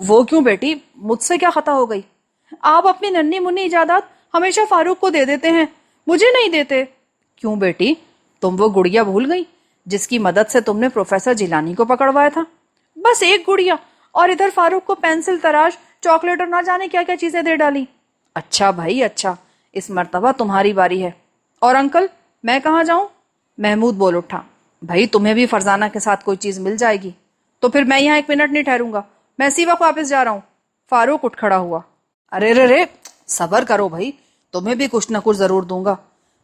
وہ کیوں بیٹی؟ مجھ سے کیا خطا ہو گئی؟ آپ اپنی ننھی منی ایجادات ہمیشہ فاروق کو دے دیتے ہیں، مجھے نہیں دیتے۔ کیوں بیٹی؟ تم وہ گڑیا بھول گئی جس کی مدد سے تم نے پروفیسر جیلانی کو پکڑوایا تھا؟ بس ایک گڑیا، اور ادھر فاروق کو پینسل، تراش، چاکلیٹ اور نہ جانے کیا کیا چیزیں دے ڈالی۔ اچھا بھائی اچھا، اس مرتبہ تمہاری باری ہے۔ اور انکل، میں کہاں جاؤں؟ محمود بول اٹھا۔ بھائی تمہیں بھی فرزانہ کے ساتھ کوئی چیز مل جائے گی تو پھر میں یہاں 1 منٹ نہیں ٹھہروں گا، میں اسی وقت واپس جا رہا ہوں۔ فاروق اٹھ کھڑا ہوا۔ ارے رے رے، صبر کرو بھائی، تمہیں بھی کچھ نہ کچھ ضرور دوں گا۔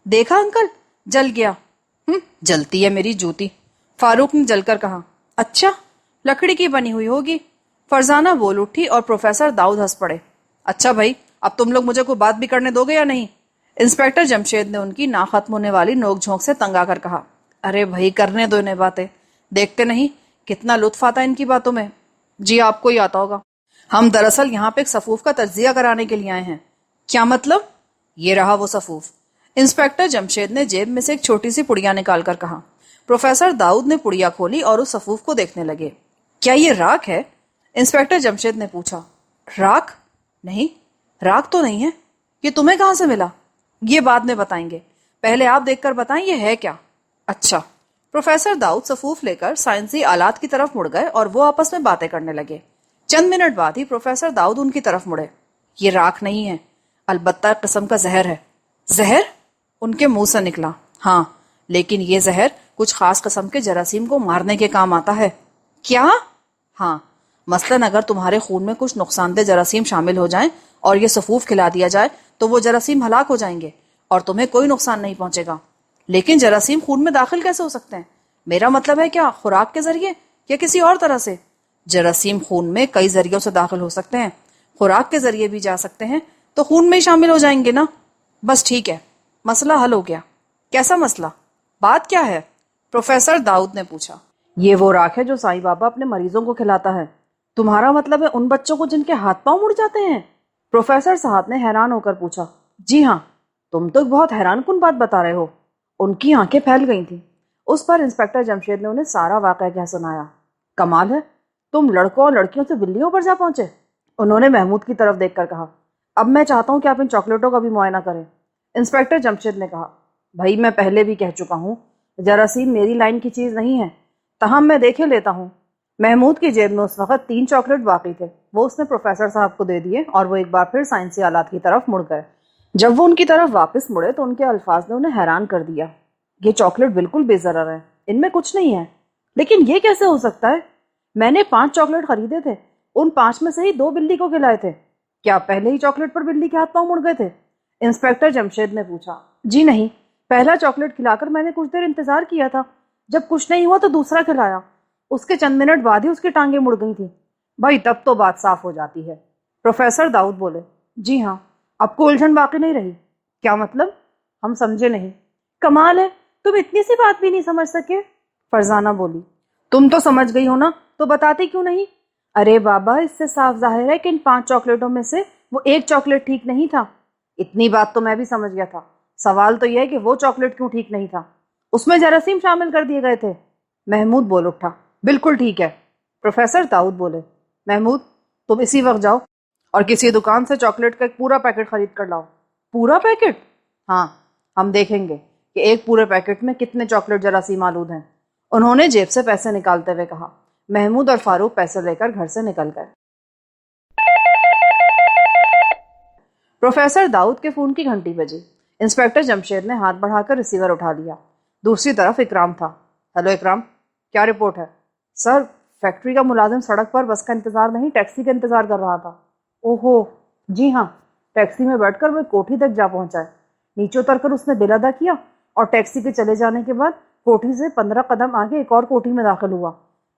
دیکھا انکل، جل گیا۔ جلتی ہے میری جوتی، فاروق نے جل کر کہا۔ اچھا، لکڑی کی بنی ہوئی ہوگی۔ فرزانہ بول اٹھی اور پروفیسر داؤد ہنس پڑے۔ اچھا بھائی، اب تم لوگ مجھے کوئی بات بھی کرنے دو گے یا نہیں؟ انسپیکٹر جمشید نے ان کی نہ ختم ہونے والی نوک جھونک سے تنگ آ کر کہا۔ ارے بھائی کرنے دو انہیں باتیں، دیکھتے نہیں کتنا لطف آتا ہے ان کی باتوں میں۔ جی آپ کو ہی آتا ہوگا۔ ہم دراصل یہاں پہ ایک صفوف کا تجزیہ کرانے کے لیے آئے ہیں۔ کیا مطلب؟ یہ رہا وہ صفوف۔ انسپیکٹر جمشید نے جیب میں سے ایک چھوٹی سی پڑیا نکال کر کہا۔ پروفیسر داؤد نے پڑیا کھولی اور اس صفوف کو دیکھنے لگے۔ کیا یہ راکھ ہے؟ انسپیکٹر جمشید نے پوچھا۔ راکھ؟ نہیں، راکھ تو نہیں ہے۔ یہ تمہیں کہاں سے ملا؟ یہ بعد میں بتائیں گے، پہلے آپ دیکھ کر بتائیں یہ ہے کیا؟ اچھا۔ پروفیسر داؤد صفوف لے کر سائنسی آلات کی طرف مڑ گئے اور وہ آپس میں باتیں کرنے لگے۔ چند منٹ بعد ہی پروفیسر داؤد ان کی طرف مڑے۔ یہ راکھ نہیں ہے، البتہ ایک قسم کا زہر ہے۔ زہر؟ ان کے منہ سے نکلا۔ ہاں، لیکن یہ زہر کچھ خاص قسم کے جراثیم کو مارنے کے کام آتا ہے۔ کیا؟ ہاں، مثلاً اگر تمہارے خون میں کچھ نقصان دہ جراثیم شامل ہو جائیں اور یہ صفوف کھلا دیا جائے تو وہ جراثیم ہلاک ہو جائیں گے اور تمہیں کوئی نقصان نہیں پہنچے گا۔ لیکن جراثیم خون میں داخل کیسے ہو سکتے ہیں؟ میرا مطلب ہے کیا خوراک کے ذریعے یا کسی اور طرح سے؟ جراثیم خون میں کئی ذریعوں سے داخل ہو سکتے ہیں، خوراک کے ذریعے بھی جا سکتے ہیں، تو خون میں ہی شامل ہو جائیں گے نا۔ بس ٹھیک ہے، مسئلہ حل ہو گیا۔ کیسا مسئلہ؟ بات کیا ہے؟ پروفیسر داؤد نے پوچھا۔ یہ وہ راکھ ہے جو سائیں بابا اپنے مریضوں کو کھلاتا ہے۔ تمہارا مطلب ہے ان بچوں کو جن کے ہاتھ پاؤں مڑ جاتے ہیں؟ پروفیسر صاحب نے حیران ہو کر پوچھا۔ جی ہاں، تم تو بہت حیران کن بات بتا رہے ہو۔ ان کی آنکھیں پھیل گئی تھیں۔ اس پر انسپیکٹر جمشید نے انہیں سارا واقعہ کہہ سنایا۔ کمال ہے، تم لڑکوں اور لڑکیوں سے بلیوں پر جا پہنچے؟ انہوں نے محمود کی طرف دیکھ کر کہا۔ اب میں چاہتا ہوں کہ آپ ان چاکلیٹوں کا بھی معائنہ کریں۔ انسپیکٹر جمشید نے کہا۔ بھائی میں پہلے بھی کہہ چکا ہوں، جراثیم میری لائن کی چیز نہیں ہے، تاہم میں دیکھے لیتا ہوں۔ محمود کی جیب میں اس وقت 3 چاکلیٹ باقی تھے، وہ اس نے پروفیسر صاحب کو دے دیے اور وہ ایک بار پھر سائنسی آلات کی طرف مڑ گئے۔ جب وہ ان کی طرف واپس مڑے تو ان کے الفاظ نے انہیں حیران کر دیا۔ یہ چاکلیٹ بالکل بے ضرر ہے، ان میں کچھ نہیں ہے۔ لیکن یہ کیسے ہو سکتا ہے؟ میں نے 5 چاکلیٹ خریدے تھے، ان 5 میں سے ہی 2 بلی کو کھلائے تھے۔ کیا پہلے ہی چاکلیٹ پر بلی کے ہاتھ پاؤں مڑ گئے تھے؟ انسپیکٹر جمشید نے پوچھا۔ جی نہیں، پہلا چاکلیٹ کھلا کر میں نے کچھ دیر انتظار کیا تھا، جب کچھ نہیں ہوا تو دوسرا کھلایا، اس کے چند منٹ بعد ہی اس کی ٹانگیں مڑ گئی تھیں۔ بھائی تب تو بات صاف ہو جاتی ہے۔ پروفیسر داؤد بولے۔ جی ہاں، اب کو الجھن باقی نہیں رہی۔ کیا مطلب؟ ہم سمجھے نہیں۔ کمال ہے، تم اتنی سی بات بھی نہیں سمجھ سکے؟ فرزانہ بولی۔ تم تو سمجھ گئی ہو نا، تو بتاتی کیوں نہیں؟ ارے بابا، اس سے صاف ظاہر ہے کہ ان 5 چاکلیٹوں میں سے وہ ایک چاکلیٹ ٹھیک نہیں تھا۔ اتنی بات تو میں بھی سمجھ گیا تھا، سوال تو یہ ہے کہ وہ چاکلیٹ کیوں ٹھیک نہیں تھا؟ اس میں جراثیم شامل کر دیے گئے تھے۔ محمود بول اٹھا۔ بالکل ٹھیک ہے۔ پروفیسر داؤد بولے۔ محمود، تم اسی وقت جاؤ اور کسی دکان سے چاکلیٹ کا ایک پورا پیکٹ خرید کر لاؤ۔ پورا پیکٹ؟ ہاں، ہم دیکھیں گے کہ ایک پورے پیکٹ میں کتنے چاکلیٹ جراثیم آلود ہیں۔ انہوں نے جیب سے پیسے نکالتے ہوئے کہا۔ محمود اور فاروق پیسے لے کر گھر سے نکل گئے۔ پروفیسر داؤد کے فون کی گھنٹی بجی۔ انسپیکٹر جمشید نے ہاتھ بڑھا کر ریسیور اٹھا لیا۔ دوسری طرف اکرام تھا۔ ہیلو اکرام، کیا رپورٹ ہے؟ سر، فیکٹری کا ملازم سڑک پر بس کا انتظار نہیں، ٹیکسی کا انتظار کر رہا تھا۔ اوہو، جی ہاں، ٹیکسی میں بیٹھ کر وہ کوٹھی تک جا پہنچا ہے۔ نیچے اتر کر اس نے بل ادا کیا اور ٹیکسی کے چلے جانے کے بعد کوٹھی سے 15 قدم آگے ایک اور کوٹھی میں داخل ہوا۔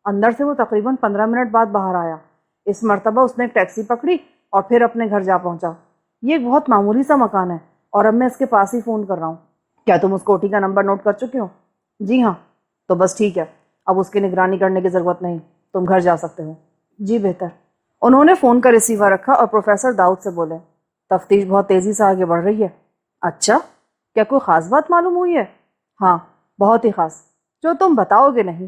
اندر سے وہ تقریباً 15 منٹ بعد باہر آیا۔ اس مرتبہ اس نے ایک ٹیکسی پکڑی اور پھر اپنے گھر جا پہنچا۔ یہ ایک بہت معمولی سا مکان ہے اور اب میں اس کے پاس ہی فون کر رہا ہوں۔ کیا تم اس کوٹھی کا نمبر نوٹ کر چکے ہو؟ جی ہاں۔ تو بس ٹھیک ہے، اب اس کی نگرانی کرنے کی ضرورت نہیں، تم گھر جا سکتے ہو۔ جی بہتر۔ انہوں نے فون کا ریسیور رکھا اور پروفیسر داؤد سے بولے۔ تفتیش بہت تیزی سے آگے بڑھ رہی ہے۔ اچھا، کیا کوئی خاص بات معلوم ہوئی ہے؟ ہاں، بہت ہی خاص، جو تم بتاؤ گے نہیں۔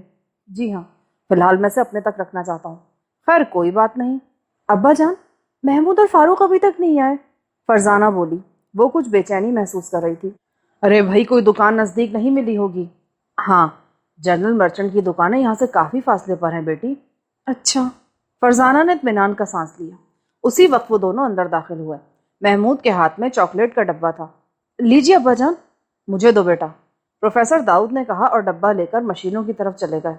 جی ہاں، فی الحال میں سے اپنے تک رکھنا چاہتا ہوں۔ خیر کوئی بات نہیں، ابا جان، محمود اور فاروق ابھی تک نہیں آئے، فرزانہ بولی۔ وہ کچھ بے چینی محسوس کر رہی تھی۔ ارے بھائی، کوئی دکان نزدیک نہیں ملی ہوگی؟ ہاں، جنرل مرچنٹ کی دکانیں یہاں سے کافی فاصلے پر ہیں بیٹی۔ اچھا۔ فرزانہ نے اطمینان کا سانس لیا۔ اسی وقت وہ دونوں اندر داخل ہوئے۔ محمود کے ہاتھ میں چاکلیٹ کا ڈبہ تھا۔ لیجیے ابا جان۔ مجھے دو بیٹا، پروفیسر داؤد نے کہا اور ڈبہ لے کر مشینوں کی طرف چلے گئے۔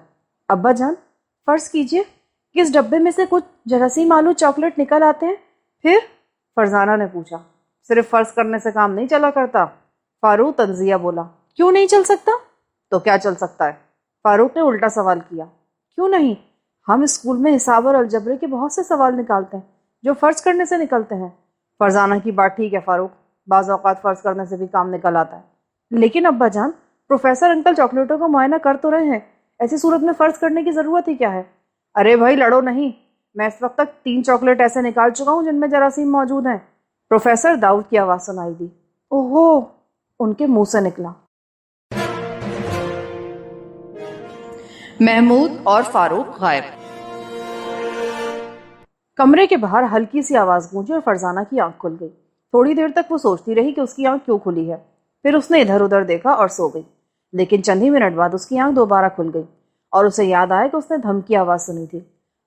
ابا جان، فرض کیجیے کہ اس ڈبے میں سے کچھ جراثیم آلو چاکلیٹ نکل آتے ہیں، پھر؟ فرزانہ نے پوچھا۔ صرف فرض کرنے سے کام نہیں چلا کرتا، فاروق تنزیہ بولا۔ کیوں نہیں چل سکتا؟ تو کیا چل سکتا ہے؟ فاروق نے الٹا سوال کیا۔ کیوں نہیں؟ ہم اسکول میں حساب اور الجبرے کے بہت سے سوال نکالتے ہیں جو فرض کرنے سے نکلتے ہیں۔ فرزانہ کی بات ٹھیک ہے فاروق، بعض اوقات فرض کرنے سے بھی کام نکل آتا ہے۔ لیکن ابا جان، پروفیسر انکل چاکلیٹوں کا معائنہ کر تو رہے ہیں، ایسی صورت میں فرض کرنے کی ضرورت ہی کیا ہے؟ ارے بھائی لڑو نہیں، میں اس وقت تک 3 چاکلیٹ ایسے نکال چکا ہوں جن میں جراثیم موجود ہیں۔ پروفیسر داؤد کی آواز سنائی دی۔ اوہو، ان کے منہ سے نکلا۔ محمود اور فاروق غائب۔ کمرے کے باہر ہلکی سی آواز گونجی اور فرزانہ کی آنکھ کھل گئی۔ تھوڑی دیر تک وہ سوچتی رہی کہ اس کی آنکھ کیوں کھلی ہے، پھر اس نے ادھر ادھر دیکھا اور سو گئی۔ لیکن چند ہی منٹ بعد اس کی آنکھ دوبارہ کھل گئی اور اسے یاد آیا کہ اس نے دھمکی آواز سنی تھی۔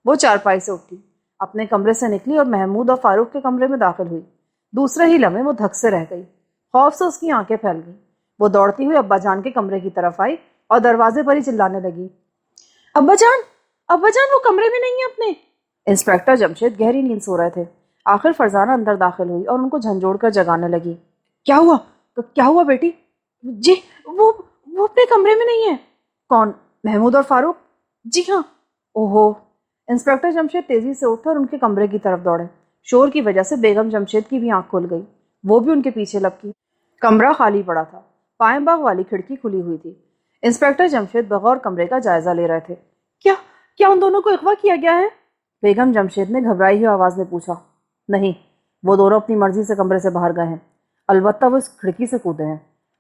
وہ چارپائی سے اٹھی، اپنے کمرے سے نکلی اور محمود اور فاروق کے کمرے میں داخل ہوئی۔ دوسرے ہی لمحے وہ دھک سے رہ گئی، خوف سے اس کی آنکھیں پھیل گئیں۔ وہ دوڑتی ہوئی ابا جان کے کمرے کی طرف آئی اور دروازے پر ہی چلانے لگی۔ ابا جان، ابا جان، وہ کمرے میں نہیں ہیں اپنے۔ انسپیکٹر جمشید گہری نیند سو رہے تھے۔ آخر فرزانہ اندر داخل ہوئی اور ان کو جھنجھوڑ کر جگانے لگی۔ کیا ہوا؟ کیا ہوا بیٹی؟ جی، وہ اپنے کمرے میں نہیں ہے۔ کون؟ محمود اور فاروق؟ جی ہاں۔ اوہو۔ انسپیکٹر جمشید تیزی سے اٹھ کر ان کے کمرے کی طرف دوڑے۔ شور کی وجہ سے بیگم جمشید کی بھی آنکھ کھل گئی، وہ بھی ان کے پیچھے لپکی۔ کمرہ خالی پڑا تھا، پائیں باغ والی کھڑکی کھلی ہوئی تھی۔ انسپیکٹر جمشید بغور کمرے کا جائزہ لے رہے تھے۔ کیا ان دونوں کو اغوا کیا گیا ہے؟ بیگم جمشید نے گھبرائی ہوئی آواز میں پوچھا۔ نہیں، وہ دونوں اپنی مرضی سے کمرے سے باہر گئے ہیں، البتہ وہ اس کھڑکی سے کودے ہیں۔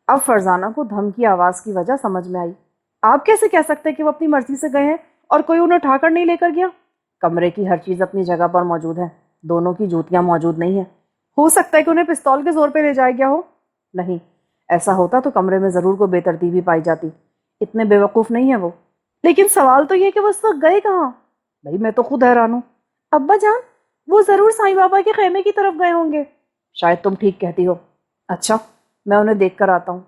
اب فرزانہ کو دھمکی آواز کی وجہ سمجھ میں آئی۔ آپ کیسے کہہ سکتے کہ وہ اپنی مرضی سے گئے ہیں اور کوئی انہیں اٹھا کر نہیں لے کر گیا؟ کمرے کی ہر چیز اپنی جگہ پر موجود ہے، دونوں کی جوتیاں موجود نہیں ہیں۔ ہو سکتا ہے کہ انہیں پستول کے زور پہ لے جایا گیا ہو۔ نہیں، ایسا ہوتا تو کمرے میں ضرور کوئی بے ترتیبی پائی جاتی، اتنے بے وقوف نہیں ہے وہ۔ لیکن سوال تو یہ کہ وہ اس وقت گئے کہاں؟ بھائی میں تو خود حیران ہوں۔ ابا جان، وہ ضرور سائیں بابا کے خیمے کی طرف گئے ہوں گے۔ شاید تم ٹھیک کہتی ہو۔ اچھا، میں انہیں دیکھ کر آتا ہوں۔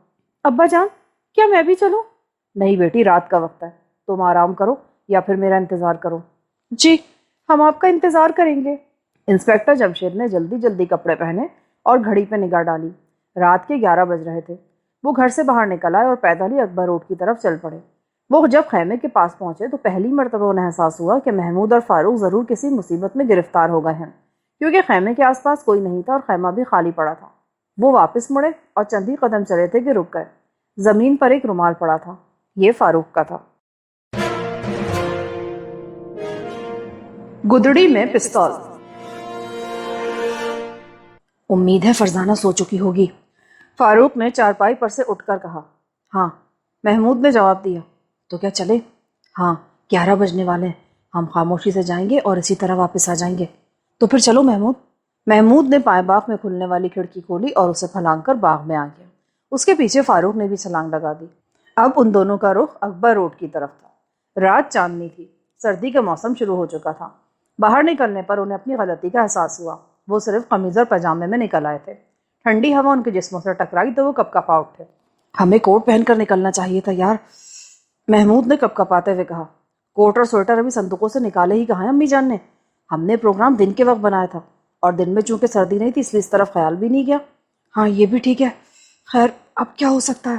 ابا جان، کیا میں بھی چلوں؟ نہیں بیٹی، رات کا وقت ہے، تم آرام کرو یا پھر میرا انتظار کرو۔ جی، ہم آپ کا انتظار کریں گے۔ انسپیکٹر جمشید نے جلدی جلدی کپڑے پہنے اور گھڑی پہ نگاہ ڈالی۔ رات کے 11 بج رہے تھے۔ وہ گھر سے باہر نکل آئے اور پیدل ہی اکبر روڈ کی طرف چل پڑے۔ وہ جب خیمے کے پاس پہنچے تو پہلی مرتبہ انہیں احساس ہوا کہ محمود اور فاروق ضرور کسی مصیبت میں گرفتار ہو گئے ہیں، کیونکہ خیمے کے آس پاس کوئی نہیں تھا اور خیمہ بھی خالی پڑا تھا۔ وہ واپس مڑے اور چند ہی قدم چلے تھے کہ رک گئے۔ زمین پر ایک رومال پڑا تھا، یہ فاروق کا تھا۔ گدڑی میں پستول۔ امید ہے فرزانہ سو چکی ہوگی، فاروق نے چارپائی پر سے اٹھ کر کہا۔ ہاں، محمود نے جواب دیا۔ تو کیا چلے؟ ہاں، 11 بجنے والے ہیں، ہم خاموشی سے جائیں گے اور اسی طرح واپس آ جائیں گے۔ تو پھر چلو محمود۔ محمود نے پائیں باغ میں کھلنے والی کھڑکی کھولی اور اسے پھلانگ کر باغ میں آ گیا۔ اس کے پیچھے فاروق نے بھی چھلانگ لگا دی۔ اب ان دونوں کا رخ اکبر روڈ کی طرف تھا۔ رات چاندنی تھی، سردی کا موسم شروع ہو چکا تھا۔ باہر نکلنے پر انہیں اپنی غلطی کا احساس ہوا۔ وہ صرف قمیض اور پاجامے میں نکل آئے تھے۔ ٹھنڈی ہوا ان کے جسموں سے ٹکرائی تو وہ کپ کپا اٹھے۔ ہمیں کوٹ پہن کر نکلنا چاہیے تھا یار، محمود نے کپ کپاتے ہوئے کہا۔ کوٹ اور سویٹر ابھی صندوقوں سے نکالے ہی کہاں ہیں امی جان نے؟ ہم نے پروگرام دن کے وقت بنایا تھا اور دن میں چونکہ سردی نہیں تھی اس لیے اس طرف خیال بھی نہیں گیا۔ ہاں یہ بھی ٹھیک ہے، خیر اب کیا ہو سکتا ہے؟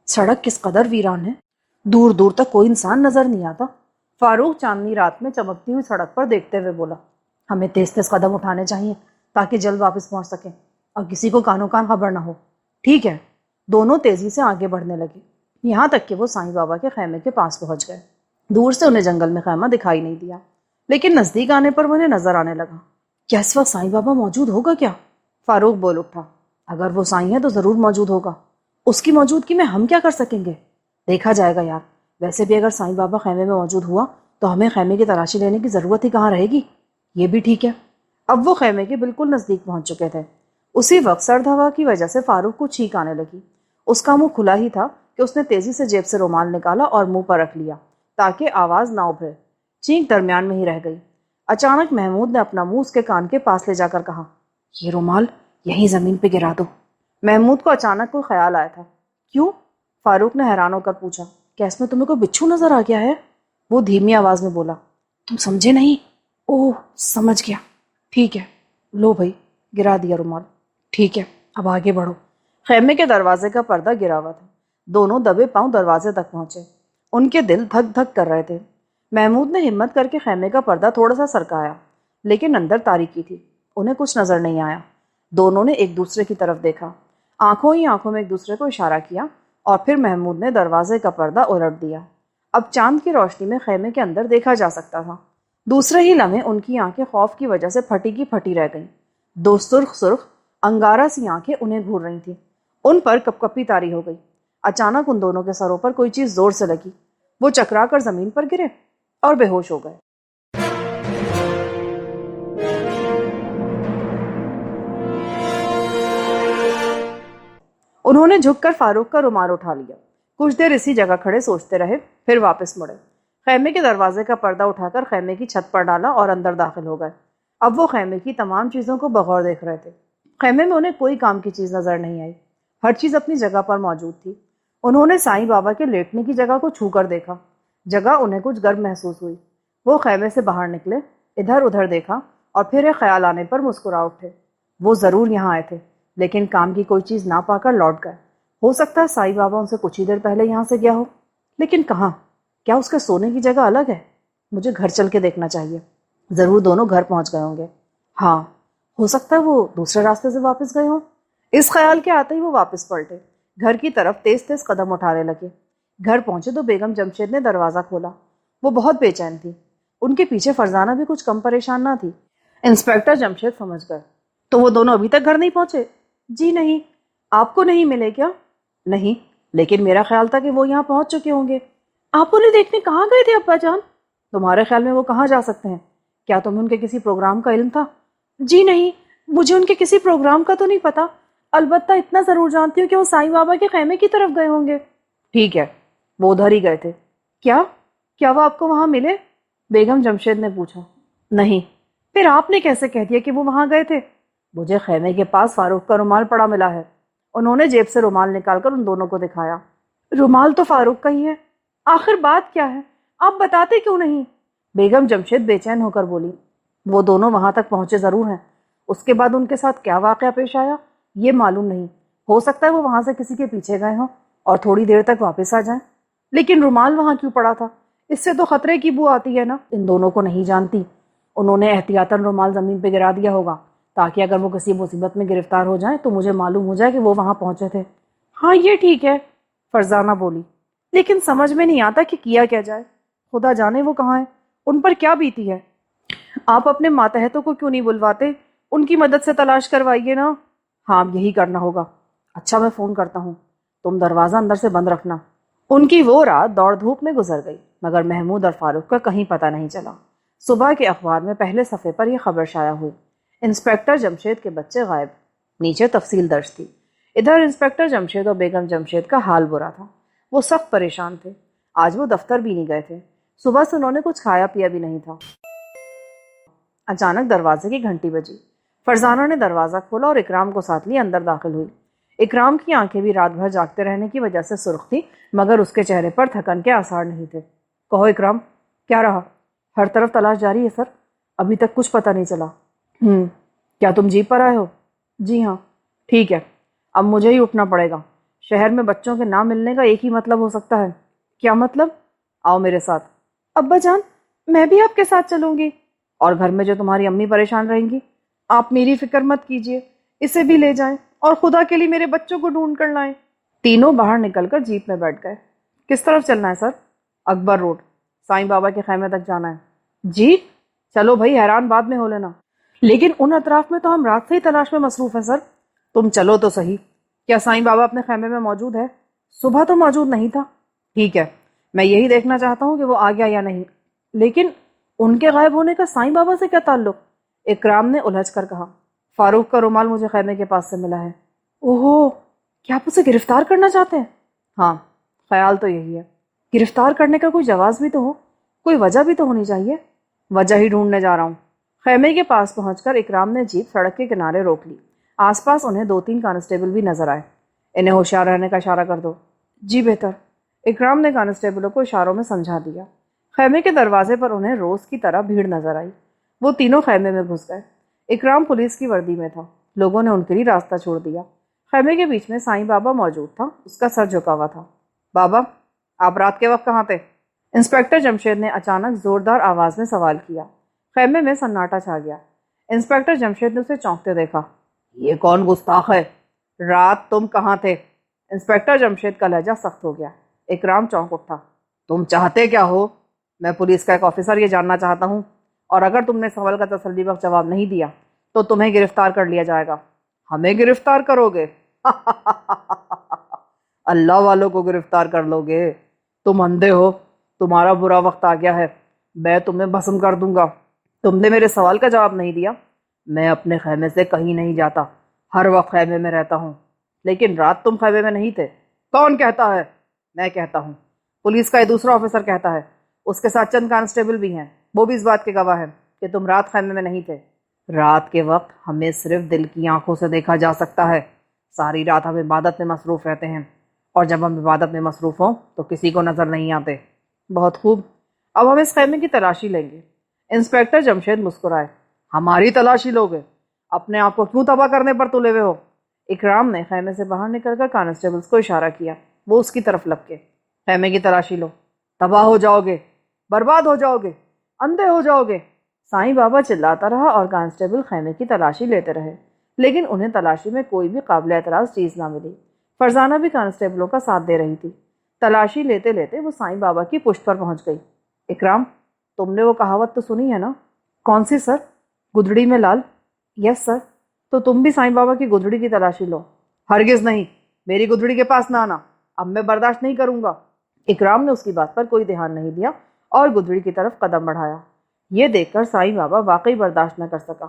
سڑک کس قدر ویران ہے، دور دور تک کوئی انسان نظر نہیں آتا۔ فاروق چاندنی رات میں چمکتی ہوئی سڑک پر دیکھتے ہوئے بولا۔ ہمیں تیز تیز قدم اٹھانے چاہیے تاکہ جلد واپس پہنچ سکیں اور کسی کو کانوں کان خبر نہ ہو۔ ٹھیک ہے۔ دونوں تیزی سے آگے بڑھنے لگے، یہاں تک کہ وہ سائیں بابا کے خیمے کے پاس پہنچ گئے۔ دور سے انہیں جنگل میں خیمہ دکھائی نہیں دیا، لیکن نزدیک آنے پر وہ انہیں نظر آنے لگا۔ کیا اس وقت سائیں بابا موجود ہوگا کیا؟ فاروق بول اٹھا۔ اگر وہ سائیں ہے تو ضرور موجود ہوگا، اس کی موجودگی میں ہم کیا کر سکیں گے؟ دیکھا جائے گا یار، ویسے بھی اگر سائیں بابا خیمے میں موجود ہوا تو ہمیں خیمے کی تلاشی لینے کی ضرورت ہی کہاں رہے گی۔ یہ بھی ٹھیک ہے، اب وہ خیمے کے بالکل نزدیک پہنچ چکے تھے۔ اسی وقت سرد ہوا کی وجہ سے فاروق کو چھینک آنے لگی۔ اس کا منہ کھلا ہی تھا کہ اس نے تیزی سے جیب سے رومال نکالا اور منہ پر رکھ لیا تاکہ آواز نہ ابھرے۔ چھینک درمیان میں ہی رہ گئی۔ اچانک محمود نے اپنا منہ اس کے کان کے پاس لے جا کر کہا، یہ رومال یہیں زمین پہ گرا دو۔ محمود کو اچانک کوئی خیال آیا تھا۔ کیوں؟ فاروق نے حیران ہو کر پوچھا۔ کیا اس میں تمہیں کوئی بچھو نظر آ گیا ہے؟ وہ دھیمی آواز میں بولا۔ تم سمجھے نہیں؟ اوہ سمجھ گیا، ٹھیک ہے، لو بھائی، گرا دیا رومال، ٹھیک ہے اب آگے بڑھو۔ خیمے کے دروازے کا پردہ گرا ہوا تھا۔ دونوں دبے پاؤں دروازے تک پہنچے۔ ان کے دل دھک دھک کر رہے تھے۔ محمود نے ہمت کر کے خیمے کا پردہ تھوڑا سا سرکایا، لیکن اندر تاریکی تھی، انہیں کچھ نظر نہیں آیا۔ دونوں نے ایک دوسرے کی طرف دیکھا، آنکھوں ہی آنکھوں میں ایک دوسرے کو اشارہ کیا، اور پھر محمود نے دروازے کا پردہ الٹ دیا۔ اب چاند کی روشنی میں خیمے کے اندر دیکھا جا سکتا تھا۔ دوسرے ہی لمحے ان کی آنکھیں خوف کی وجہ سے پھٹی کی پھٹی رہ گئیں۔ دو سرخ سرخ انگارہ سی آنکھیں انہیں گھور رہی تھیں۔ ان پر کپ کپی طاری ہو گئی۔ اچانک ان دونوں کے سروں پر کوئی چیز زور سے لگی۔ وہ چکرا کر زمین پر گرے اور بے ہوش ہو گئے۔ انہوں نے جھک کر فاروق کا رومال اٹھا لیا۔ کچھ دیر اسی جگہ کھڑے سوچتے رہے، پھر واپس مڑے۔ خیمے کے دروازے کا پردہ اٹھا کر خیمے کی چھت پر ڈالا اور اندر داخل ہو گئے۔ اب وہ خیمے کی تمام چیزوں کو بغور دیکھ رہے تھے۔ خیمے میں انہیں کوئی کام کی چیز نظر نہیں آئی۔ ہر چیز اپنی جگہ پر موجود تھی۔ انہوں نے سائیں بابا کے لیٹنے کی جگہ کو چھو کر دیکھا۔ جگہ انہیں کچھ گرم محسوس ہوئی۔ وہ خیمے سے باہر نکلے، ادھر ادھر دیکھا، اور پھر ایک خیال آنے پر مسکرا اٹھے۔ وہ ضرور یہاں آئے تھے، لیکن کام کی کوئی چیز نہ پا کر لوٹ گئے۔ ہو سکتا ہے سائیں بابا ان سے کچھ ہی دیر پہلے یہاں سے گیا ہو، لیکن کہاں؟ کیا اس کے سونے کی جگہ الگ ہے؟ مجھے گھر چل کے دیکھنا چاہیے۔ ضرور دونوں گھر پہنچ گئے ہوں گے۔ ہاں، ہو سکتا ہے وہ دوسرے راستے سے واپس گئے ہوں۔ اس خیال کے آتے ہی وہ واپس پلٹے، گھر کی طرف تیز تیز قدم اٹھانے لگے۔ گھر پہنچے تو بیگم جمشید نے دروازہ کھولا۔ وہ بہت بے چین تھی۔ ان کے پیچھے فرزانہ بھی کچھ کم پریشان نہ تھی۔ انسپیکٹر جمشید سمجھ گئے۔ تو وہ دونوں ابھی تک گھر نہیں پہنچے؟ جی نہیں۔ آپ کو نہیں ملے کیا؟ نہیں، لیکن میرا خیال تھا کہ وہ یہاں پہنچ چکے ہوں گے۔ آپ انہیں دیکھنے کہاں گئے تھے ابا جان؟ تمہارے خیال میں وہ کہاں جا سکتے ہیں؟ کیا تمہیں ان کے کسی پروگرام کا علم تھا؟ جی نہیں، مجھے ان کے کسی پروگرام کا تو نہیں پتا، البتہ اتنا ضرور جانتی ہوں کہ وہ سائیں بابا کے خیمے کی طرف گئے ہوں گے۔ ٹھیک ہے، وہ ادھر ہی گئے تھے۔ کیا وہ آپ کو وہاں ملے؟ بیگم جمشید نے پوچھا۔ نہیں۔ پھر آپ نے کیسے کہہ دیا کہ وہ وہاں گئے تھے؟ مجھے خیمے کے پاس فاروق کا رومال پڑا ملا ہے۔ انہوں نے جیب سے رومال نکال کر ان دونوں کو دکھایا۔ رومال تو فاروق کا ہی ہے، آخر بات کیا ہے؟ آپ بتاتے کیوں نہیں؟ بیگم جمشید بے چین ہو کر بولی۔ وہ دونوں وہاں تک پہنچے ضرور ہیں، اس کے بعد ان کے ساتھ کیا واقعہ پیش آیا یہ معلوم نہیں۔ ہو سکتا ہے وہ وہاں سے کسی کے پیچھے گئے ہوں اور تھوڑی دیر تک واپس آ جائیں۔ لیکن رومال وہاں کیوں پڑا تھا؟ اس سے تو خطرے کی بو آتی ہے نا۔ ان دونوں کو نہیں جانتی، انہوں نے احتیاطاً رومال زمین پہ گرا دیا ہوگا تاکہ اگر وہ کسی مصیبت میں گرفتار ہو جائیں تو مجھے معلوم ہو جائے کہ وہ وہاں پہنچے تھے۔ ہاں یہ ٹھیک ہے، فرزانہ بولی، لیکن سمجھ میں نہیں آتا کہ کیا جائے۔ خدا جانے وہ کہاں ہیں، ان پر کیا بیتی ہے۔ آپ اپنے ماتحتوں کو کیوں نہیں بلواتے؟ ان کی مدد سے تلاش کروائیے نا۔ ہاں یہی کرنا ہوگا۔ اچھا میں فون کرتا ہوں، تم دروازہ اندر سے بند رکھنا۔ ان کی وہ رات دوڑ دھوپ میں گزر گئی، مگر محمود اور فاروق کا کہیں پتہ نہیں چلا۔ صبح کے اخبار میں پہلے صفحے پر یہ خبر شائع ہوئی، انسپیکٹر جمشید کے بچے غائب۔ نیچے تفصیل درج تھی۔ ادھر انسپیکٹر جمشید اور بیگم جمشید کا حال برا تھا۔ وہ سخت پریشان تھے۔ آج وہ دفتر بھی نہیں گئے تھے۔ صبح سے انہوں نے کچھ کھایا پیا بھی نہیں تھا۔ اچانک دروازے کی گھنٹی بجی۔ فرزانہ نے دروازہ کھولا اور اکرام کو ساتھ لیے اندر داخل ہوئی۔ اکرام کی آنکھیں بھی رات بھر جاگتے رہنے کی وجہ سے سرخ تھی، مگر اس کے چہرے پر تھکن کے آثار نہیں تھے۔ کہو اکرام، کیا رہا؟ ہر طرف تلاش جاری ہے سر، ابھی تک کچھ پتہ نہیں چلا۔ کیا تم جیپ پر آئے ہو؟ جی ہاں۔ ٹھیک ہے، اب مجھے ہی اٹھنا پڑے گا۔ شہر میں بچوں کے نہ ملنے کا ایک ہی مطلب ہو سکتا ہے۔ کیا مطلب؟ آؤ میرے ساتھ۔ ابا جان، میں بھی آپ کے ساتھ چلوں گی۔ اور گھر میں جو تمہاری امی پریشان رہیں گی، آپ میری فکر مت کیجیے، اسے بھی لے جائیں اور خدا کے لیے میرے بچوں کو ڈھونڈ کر لائیں۔ تینوں باہر نکل کر جیپ میں بیٹھ گئے۔ کس طرف چلنا ہے سر؟ اکبر روڈ، سائیں بابا کے خیمے تک جانا ہے۔ جی چلو بھائی، حیران بعد میں ہو لینا۔ لیکن ان اطراف میں تو ہم رات سے ہی تلاش میں مصروف ہیں سر۔ تم چلو تو صحیح۔ کیا سائیں بابا اپنے خیمے میں موجود ہے؟ صبح تو موجود نہیں تھا۔ ٹھیک ہے، میں یہی دیکھنا چاہتا ہوں کہ وہ آ گیا یا نہیں۔ لیکن ان کے غائب ہونے کا سائیں بابا سے کیا تعلق؟ اکرام نے الجھ کر کہا۔ فاروق کا رومال مجھے خیمے کے پاس سے ملا ہے۔ اوہو، کیا آپ اسے گرفتار کرنا چاہتے ہیں؟ ہاں، خیال تو یہی ہے۔ گرفتار کرنے کا کوئی جواز بھی تو ہو، کوئی وجہ بھی تو ہونی چاہیے۔ وجہ ہی ڈھونڈنے جا رہا ہوں۔ خیمے کے پاس پہنچ کر اکرام نے جیپ سڑک کے کنارے روک لی۔ آس پاس انہیں 2-3 کانسٹیبل بھی نظر آئے۔ انہیں ہوشیار رہنے کا اشارہ کر دو۔ جی بہتر۔ اکرام نے کانسٹیبلوں کو اشاروں میں سمجھا دیا۔ خیمے کے دروازے پر انہیں روز کی طرح بھیڑ نظر آئی۔ وہ تینوں خیمے میں گھس گئے۔ اکرام پولیس کی وردی میں تھا۔ لوگوں نے ان کے لیے راستہ چھوڑ دیا۔ خیمے کے بیچ میں سائیں بابا موجود تھا۔ اس کا سر جھکا ہوا تھا۔ بابا، آپ رات کے وقت کہاں تھے؟ انسپیکٹر جمشید نے اچانک زوردار آواز میں سوال کیا۔ خیمے میں سناٹا چھا گیا۔ انسپیکٹر جمشید نے اسے چونکتے دیکھا۔ یہ کون گستاخ ہے؟ رات تم کہاں تھے؟ انسپیکٹر جمشید کا لہجہ سخت ہو گیا۔ اکرام چونک اٹھا۔ تم چاہتے کیا ہو؟ میں پولیس کا ایک آفیسر یہ جاننا چاہتا ہوں، اور اگر تم نے سوال کا تسلی بخش جواب نہیں دیا تو تمہیں گرفتار کر لیا جائے گا۔ ہمیں گرفتار کرو گے؟ اللہ والوں کو گرفتار کر لو گے؟ تم اندھے ہو؟ تمہارا برا وقت آ گیا ہے۔ میں تمہیں بھسم کر دوں گا۔ تم نے میرے سوال کا جواب نہیں دیا۔ میں اپنے خیمے سے کہیں نہیں جاتا، ہر وقت خیمے میں رہتا ہوں۔ لیکن رات تم خیمے میں نہیں تھے۔ کون کہتا ہے؟ میں کہتا ہوں۔ پولیس کا یہ دوسرا آفیسر کہتا ہے۔ اس کے ساتھ چند کانسٹیبل بھی ہیں، وہ بھی اس بات کے گواہ ہیں کہ تم رات خیمے میں نہیں تھے۔ رات کے وقت ہمیں صرف دل کی آنکھوں سے دیکھا جا سکتا ہے۔ ساری رات ہم عبادت میں مصروف رہتے ہیں، اور جب ہم عبادت میں مصروف ہوں تو کسی کو نظر نہیں آتے۔ بہت خوب، اب ہم اس خیمے کی تلاشی لیں گے۔ انسپیکٹر جمشید مسکرائے۔ ہماری تلاشی لوگے؟ اپنے آپ کو کیوں تباہ کرنے پر تلے ہوئے ہو؟ اکرام نے خیمے سے باہر نکل کر کانسٹیبلز کو اشارہ کیا۔ وہ اس کی طرف لپکے۔ خیمے کی تلاشی لو، تباہ ہو جاؤ گے، برباد ہو جاؤ گے، اندھے ہو جاؤ گے۔ سائیں بابا چلاتا رہا اور کانسٹیبل خیمے کی تلاشی لیتے رہے، لیکن انہیں تلاشی میں کوئی بھی قابل اعتراض چیز نہ ملی۔ فرزانہ بھی کانسٹیبلوں کا ساتھ دے رہی تھی۔ تلاشی لیتے لیتے وہ سائیں بابا کی پشت پر پہنچ گئی۔ اکرام، تم نے وہ کہاوت تو سنی ہے نا؟ کون سی سر؟ گدڑی میں لال؟ یس سر۔ تو تم بھی سائیں بابا کی گدڑی کی تلاشی لو۔ ہرگز نہیں، میری گدڑی کے پاس نہ آنا، اب میں برداشت نہیں کروں گا۔ اکرام نے اس کی بات پر کوئی دھیان نہیں دیا اور گدڑی کی طرف قدم بڑھایا۔ یہ دیکھ کر سائیں بابا واقعی برداشت نہ کر سکا۔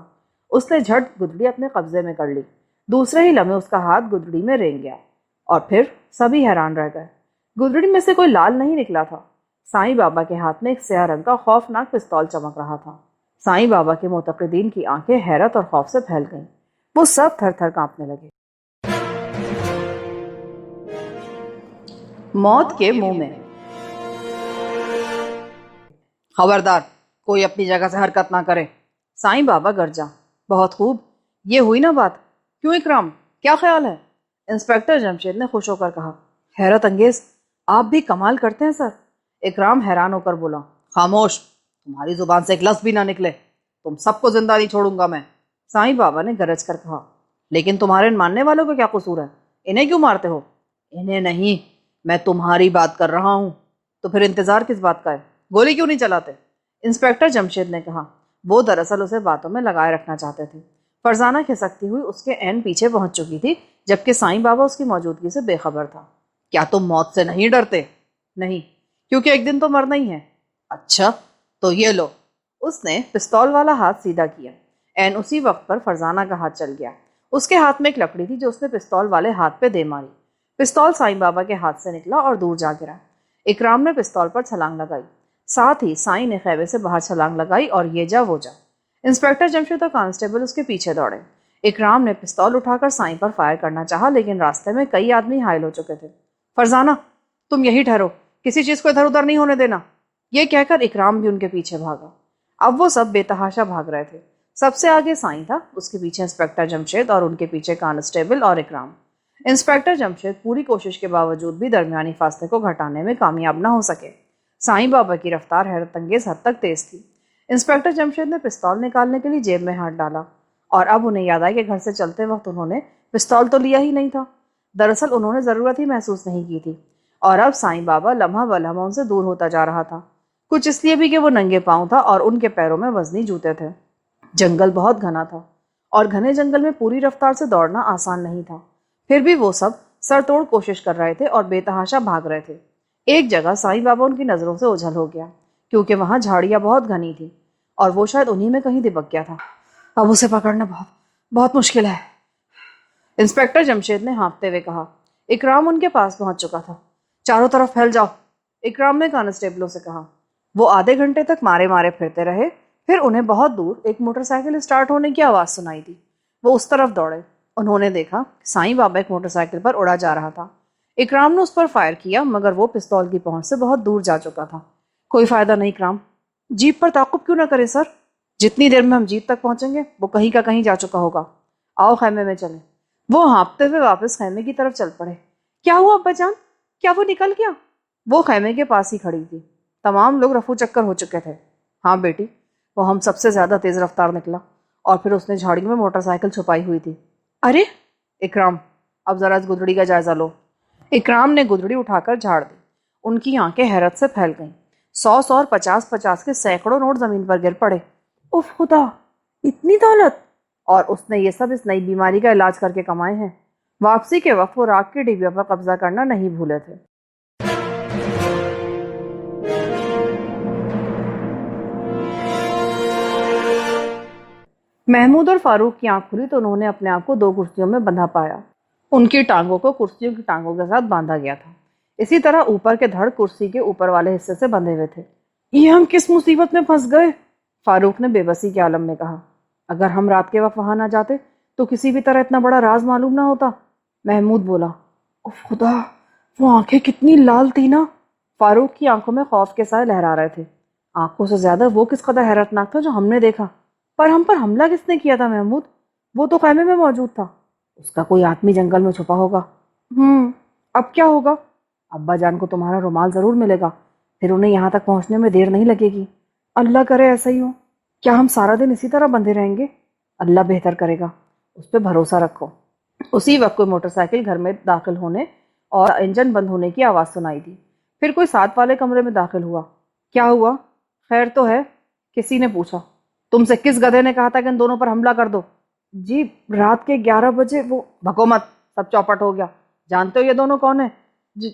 اس نے جھٹ گدڑی اپنے قبضے میں کر لی۔ دوسرے ہی لمحے اس کا ہاتھ گدڑی میں رینگ گیا، اور پھر سبھی حیران رہ گئے۔ گدڑی میں سے کوئی لال نہیں نکلا تھا۔ سائیں بابا کے ہاتھ میں ایک سیاہ رنگ کا خوفناک پستول چمک رہا تھا۔ سائیں بابا کے معتقدین کی آنکھیں حیرت اور خوف سے پھیل گئیں۔ وہ سب تھر تھر کانپنے لگے۔ موت کے منہ میں۔ خبردار، کوئی اپنی جگہ سے حرکت نہ کرے۔ سائیں بابا گرجا۔ بہت خوب، یہ ہوئی نا بات۔ کیوں اکرام، کیا خیال ہے؟ انسپیکٹر جمشید نے خوش ہو کر کہا۔ حیرت انگیز، آپ بھی کمال کرتے ہیں سر۔ اکرام حیران ہو کر بولا۔ خاموش، تمہاری زبان سے ایک لفظ بھی نہ نکلے، تم سب کو زندہ نہیں چھوڑوں گا میں۔ سائیں بابا نے گرج کر کہا۔ لیکن تمہارے ان ماننے والوں کا کیا قصور ہے؟ انہیں کیوں مارتے ہو؟ انہیں نہیں، میں تمہاری بات کر رہا ہوں۔ تو پھر انتظار کس بات کا ہے؟ گولی کیوں نہیں چلاتے؟ انسپیکٹر جمشید نے کہا۔ وہ دراصل اسے باتوں میں لگائے رکھنا چاہتے تھے۔ فرزانہ کھسکتی ہوئی اس کے عین پیچھے پہنچ چکی تھی، جبکہ سائیں بابا اس کی موجودگی سے بے خبر تھا۔ کیا تم موت سے نہیں ڈرتے؟ نہیں، کیونکہ ایک دن تو مرنا ہی ہے۔ اچھا، تو یہ لو۔ اس نے پستول والا ہاتھ سیدھا کیا۔ عین اسی وقت پر فرزانہ کا ہاتھ چل گیا۔ اس کے ہاتھ میں ایک لکڑی تھی جو اس نے پستول والے ہاتھ پہ دے ماری۔ پستول سائیں بابا کے ہاتھ سے نکلا اور دور جا گرا۔ اکرام نے پستول پر چھلانگ لگائی، ساتھ ہی سائیں نے خیمے سے باہر چھلانگ لگائی، اور یہ جا وہ جا۔ انسپیکٹر جمشید اور کانسٹیبل اس کے پیچھے دوڑے۔ اکرام نے پستول اٹھا کر سائیں پر فائر کرنا چاہا، لیکن راستے میں کئی آدمی حائل ہو چکے تھے۔ فرزانہ، تم یہی ٹھہرو، کسی چیز کو ادھر ادھر نہیں ہونے دینا۔ یہ کہہ کر اکرام بھی ان کے پیچھے بھاگا۔ اب وہ سب بے تحاشا بھاگ رہے تھے۔ سب سے آگے سائیں تھا، اس کے پیچھے انسپیکٹر جمشید، اور ان کے پیچھے کانسٹیبل اور اکرام۔ انسپیکٹر جمشید پوری کوشش کے باوجود بھی درمیانی فاصلے کو گھٹانے میں کامیاب نہ ہو سکے۔ سائیں بابا کی رفتار حیرت انگیز حد تک تیز تھی۔ انسپیکٹر جمشید نے پستول نکالنے کے لیے جیب میں ہاتھ ڈالا، اور اب انہیں یاد آیا کہ گھر سے چلتے وقت انہوں نے پستول تو لیا ہی نہیں تھا۔ دراصل انہوں نے ضرورت ہی محسوس نہیں کی تھی، اور اب سائیں بابا لمحہ بلمحہ ان سے دور ہوتا جا رہا تھا۔ کچھ اس لیے بھی کہ وہ ننگے پاؤں تھا اور ان کے پیروں میں وزنی جوتے تھے۔ جنگل بہت گھنا تھا، اور گھنے جنگل میں پوری رفتار سے دوڑنا آسان نہیں تھا۔ پھر بھی وہ سب سر توڑ کوشش کر رہے تھے اور بے تحاشا بھاگ رہے تھے۔ ایک جگہ سائیں بابا ان کی نظروں سے اوجھل ہو گیا، کیونکہ وہاں جھاڑیاں بہت گھنی تھی، اور وہ شاید انہی میں کہیں دبک گیا تھا۔ اب اسے پکڑنا بہت بہت مشکل ہے۔ انسپیکٹر جمشید نے ہانپتے ہوئے کہا۔ اکرام ان کے پاس پہنچ چکا تھا۔ چاروں طرف پھیل جاؤ، اکرام نے کانسٹیبلوں سے کہا۔ وہ آدھے گھنٹے تک مارے مارے پھرتے رہے، پھر انہیں بہت دور ایک موٹر سائیکل اسٹارٹ ہونے کی آواز سنائی دی۔ وہ اس طرف دوڑے۔ انہوں نے دیکھا کہ سائیں بابا ایک موٹر سائیکل پر اڑا جا رہا تھا۔ اکرام نے اس پر فائر کیا، مگر وہ پستول کی پہنچ سے بہت دور جا چکا تھا۔ کوئی فائدہ نہیں اکرام، جیپ پر تعاقب کیوں نہ کرے سر؟ جتنی دیر میں ہم جیپ تک پہنچیں گے وہ کہیں کا کہیں جا چکا ہوگا۔ آؤ خیمے میں چلیں۔ وہ ہانپتے ہوئے واپس خیمے کی طرف چل پڑے۔ کیا ہوا ابا جان؟ کیا وہ نکل گیا؟ وہ خیمے کے پاس ہی کھڑی تھی۔ تمام لوگ رفو چکر ہو چکے تھے۔ ہاں بیٹی، وہ ہم سب سے زیادہ تیز رفتار نکلا، اور پھر اس نے جھاڑیوں میں موٹر سائیکل چھپائی ہوئی تھی۔ ارے اکرام، اب ذرا اس گدڑی کا جائزہ لو۔ اکرام نے گدڑی اٹھا کر جھاڑ دی۔ ان کی آنکھیں حیرت سے پھیل گئیں۔ 100 اور 50 کے سینکڑوں نوٹ زمین پر گر پڑے۔ اف خدا، اتنی دولت! اور اس نے یہ سب اس نئی بیماری کا علاج کر کے کمائے ہیں۔ واپسی کے وقت وہ راکھ کے ڈبیا پر قبضہ کرنا نہیں بھولے تھے۔ محمود اور فاروق کی آنکھ کھلی تو انہوں نے اپنے آپ کو 2 کرسیوں میں بندھا پایا۔ ان کی ٹانگوں کو کرسیوں کی ٹانگوں کے ساتھ باندھا گیا تھا۔ اسی طرح اوپر کے دھڑ کرسی کے اوپر والے حصے سے بندھے ہوئے تھے۔ یہ ہم کس مصیبت میں پھنس گئے؟ فاروق نے بے بسی کے عالم میں کہا۔ اگر ہم رات کے وقت وہاں نہ جاتے تو کسی بھی طرح اتنا بڑا راز معلوم نہ ہوتا۔ محمود بولا۔ اف خدا، وہ آنکھیں کتنی لال تھی نا! فاروق کی آنکھوں میں خوف کے سائے لہرا رہے تھے۔ آنکھوں سے زیادہ وہ کس قدر حیرتناک تھا جو ہم نے دیکھا۔ پر ہم پر حملہ کس نے کیا تھا محمود؟ وہ تو خیمے میں موجود تھا۔ اس کا کوئی آدمی جنگل میں چھپا ہوگا۔ اب کیا ہوگا؟ ابا جان کو تمہارا رومال ضرور ملے گا، پھر انہیں یہاں تک پہنچنے میں دیر نہیں لگے گی۔ اللہ کرے ایسا ہی ہو۔ کیا ہم سارا دن اسی طرح بندھے رہیں گے؟ اللہ بہتر کرے گا، اس پہ بھروسہ رکھو۔ اسی وقت کوئی موٹر سائیکل گھر میں داخل ہونے اور انجن بند ہونے کی آواز سنائی دی۔ پھر کوئی ساتھ والے کمرے میں داخل ہوا۔ کیا ہوا؟ خیر تو ہے؟ کسی نے پوچھا۔ تم سے کس گدھے نے کہا تھا کہ ان دونوں پر حملہ کر دو؟ جی رات کے 11 بجے وہ… بھگو مت، سب چوپٹ ہو گیا۔ جانتے ہو یہ دونوں کون ہیں؟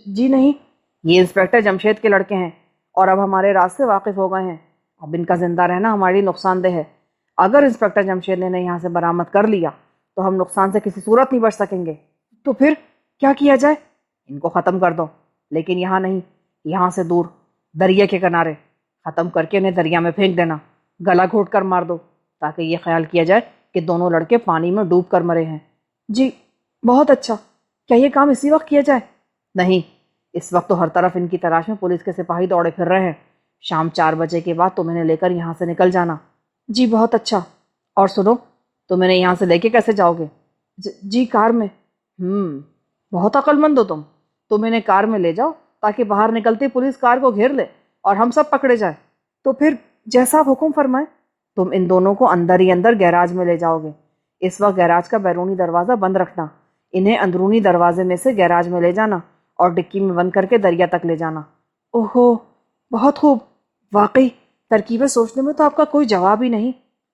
جی نہیں۔ یہ انسپیکٹر جمشید کے لڑکے ہیں، اور اب ہمارے راز سے واقف ہو گئے ہیں۔ اب ان کا زندہ رہنا ہمارے لیے نقصان دہ ہے۔ اگر انسپیکٹر جمشید نے انہیں یہاں سے برآمد کر لیا تو ہم نقصان سے کسی صورت نہیں بچ سکیں گے۔ تو پھر کیا کیا جائے؟ ان کو ختم کر دو، لیکن یہاں نہیں، یہاں سے دور، دریا کے کنارے۔ ختم کر کے انہیں دریا میں پھینک دینا، گلا گھونٹ کر مار دو، تاکہ یہ خیال کیا جائے کہ دونوں لڑکے پانی میں ڈوب کر مرے ہیں۔ جی بہت اچھا۔ کیا یہ کام اسی وقت کیا جائے؟ نہیں، اس وقت تو ہر طرف ان کی تلاش میں پولیس کے سپاہی دوڑے پھر رہے ہیں۔ شام 4 بجے کے بعد تم انہیں لے کر یہاں سے نکل جانا۔ جی بہت اچھا۔ اور سنو، تم انہیں یہاں سے لے کے کیسے جاؤ گے؟ جی کار میں۔ بہت عقل مند ہو تم انہیں کار میں لے جاؤ تاکہ باہر نکلتی پولیس کار کو گھیر لے اور ہم سب پکڑے جائیں۔ تو پھر جیسا آپ حکم فرمائیں۔ تم ان دونوں کو اندر ہی اندر گیراج میں لے جاؤ گے۔ اس وقت گیراج کا بیرونی دروازہ بند رکھنا، انہیں اندرونی دروازے میں سے گیراج میں لے جانا اور ڈکی میں بند کر کے دریا تک لے جانا۔ اوہو، بہت خوب۔ واقعی ترکیبیں سوچنے میں تو آپ کا کوئی جواب ہی نہیں۔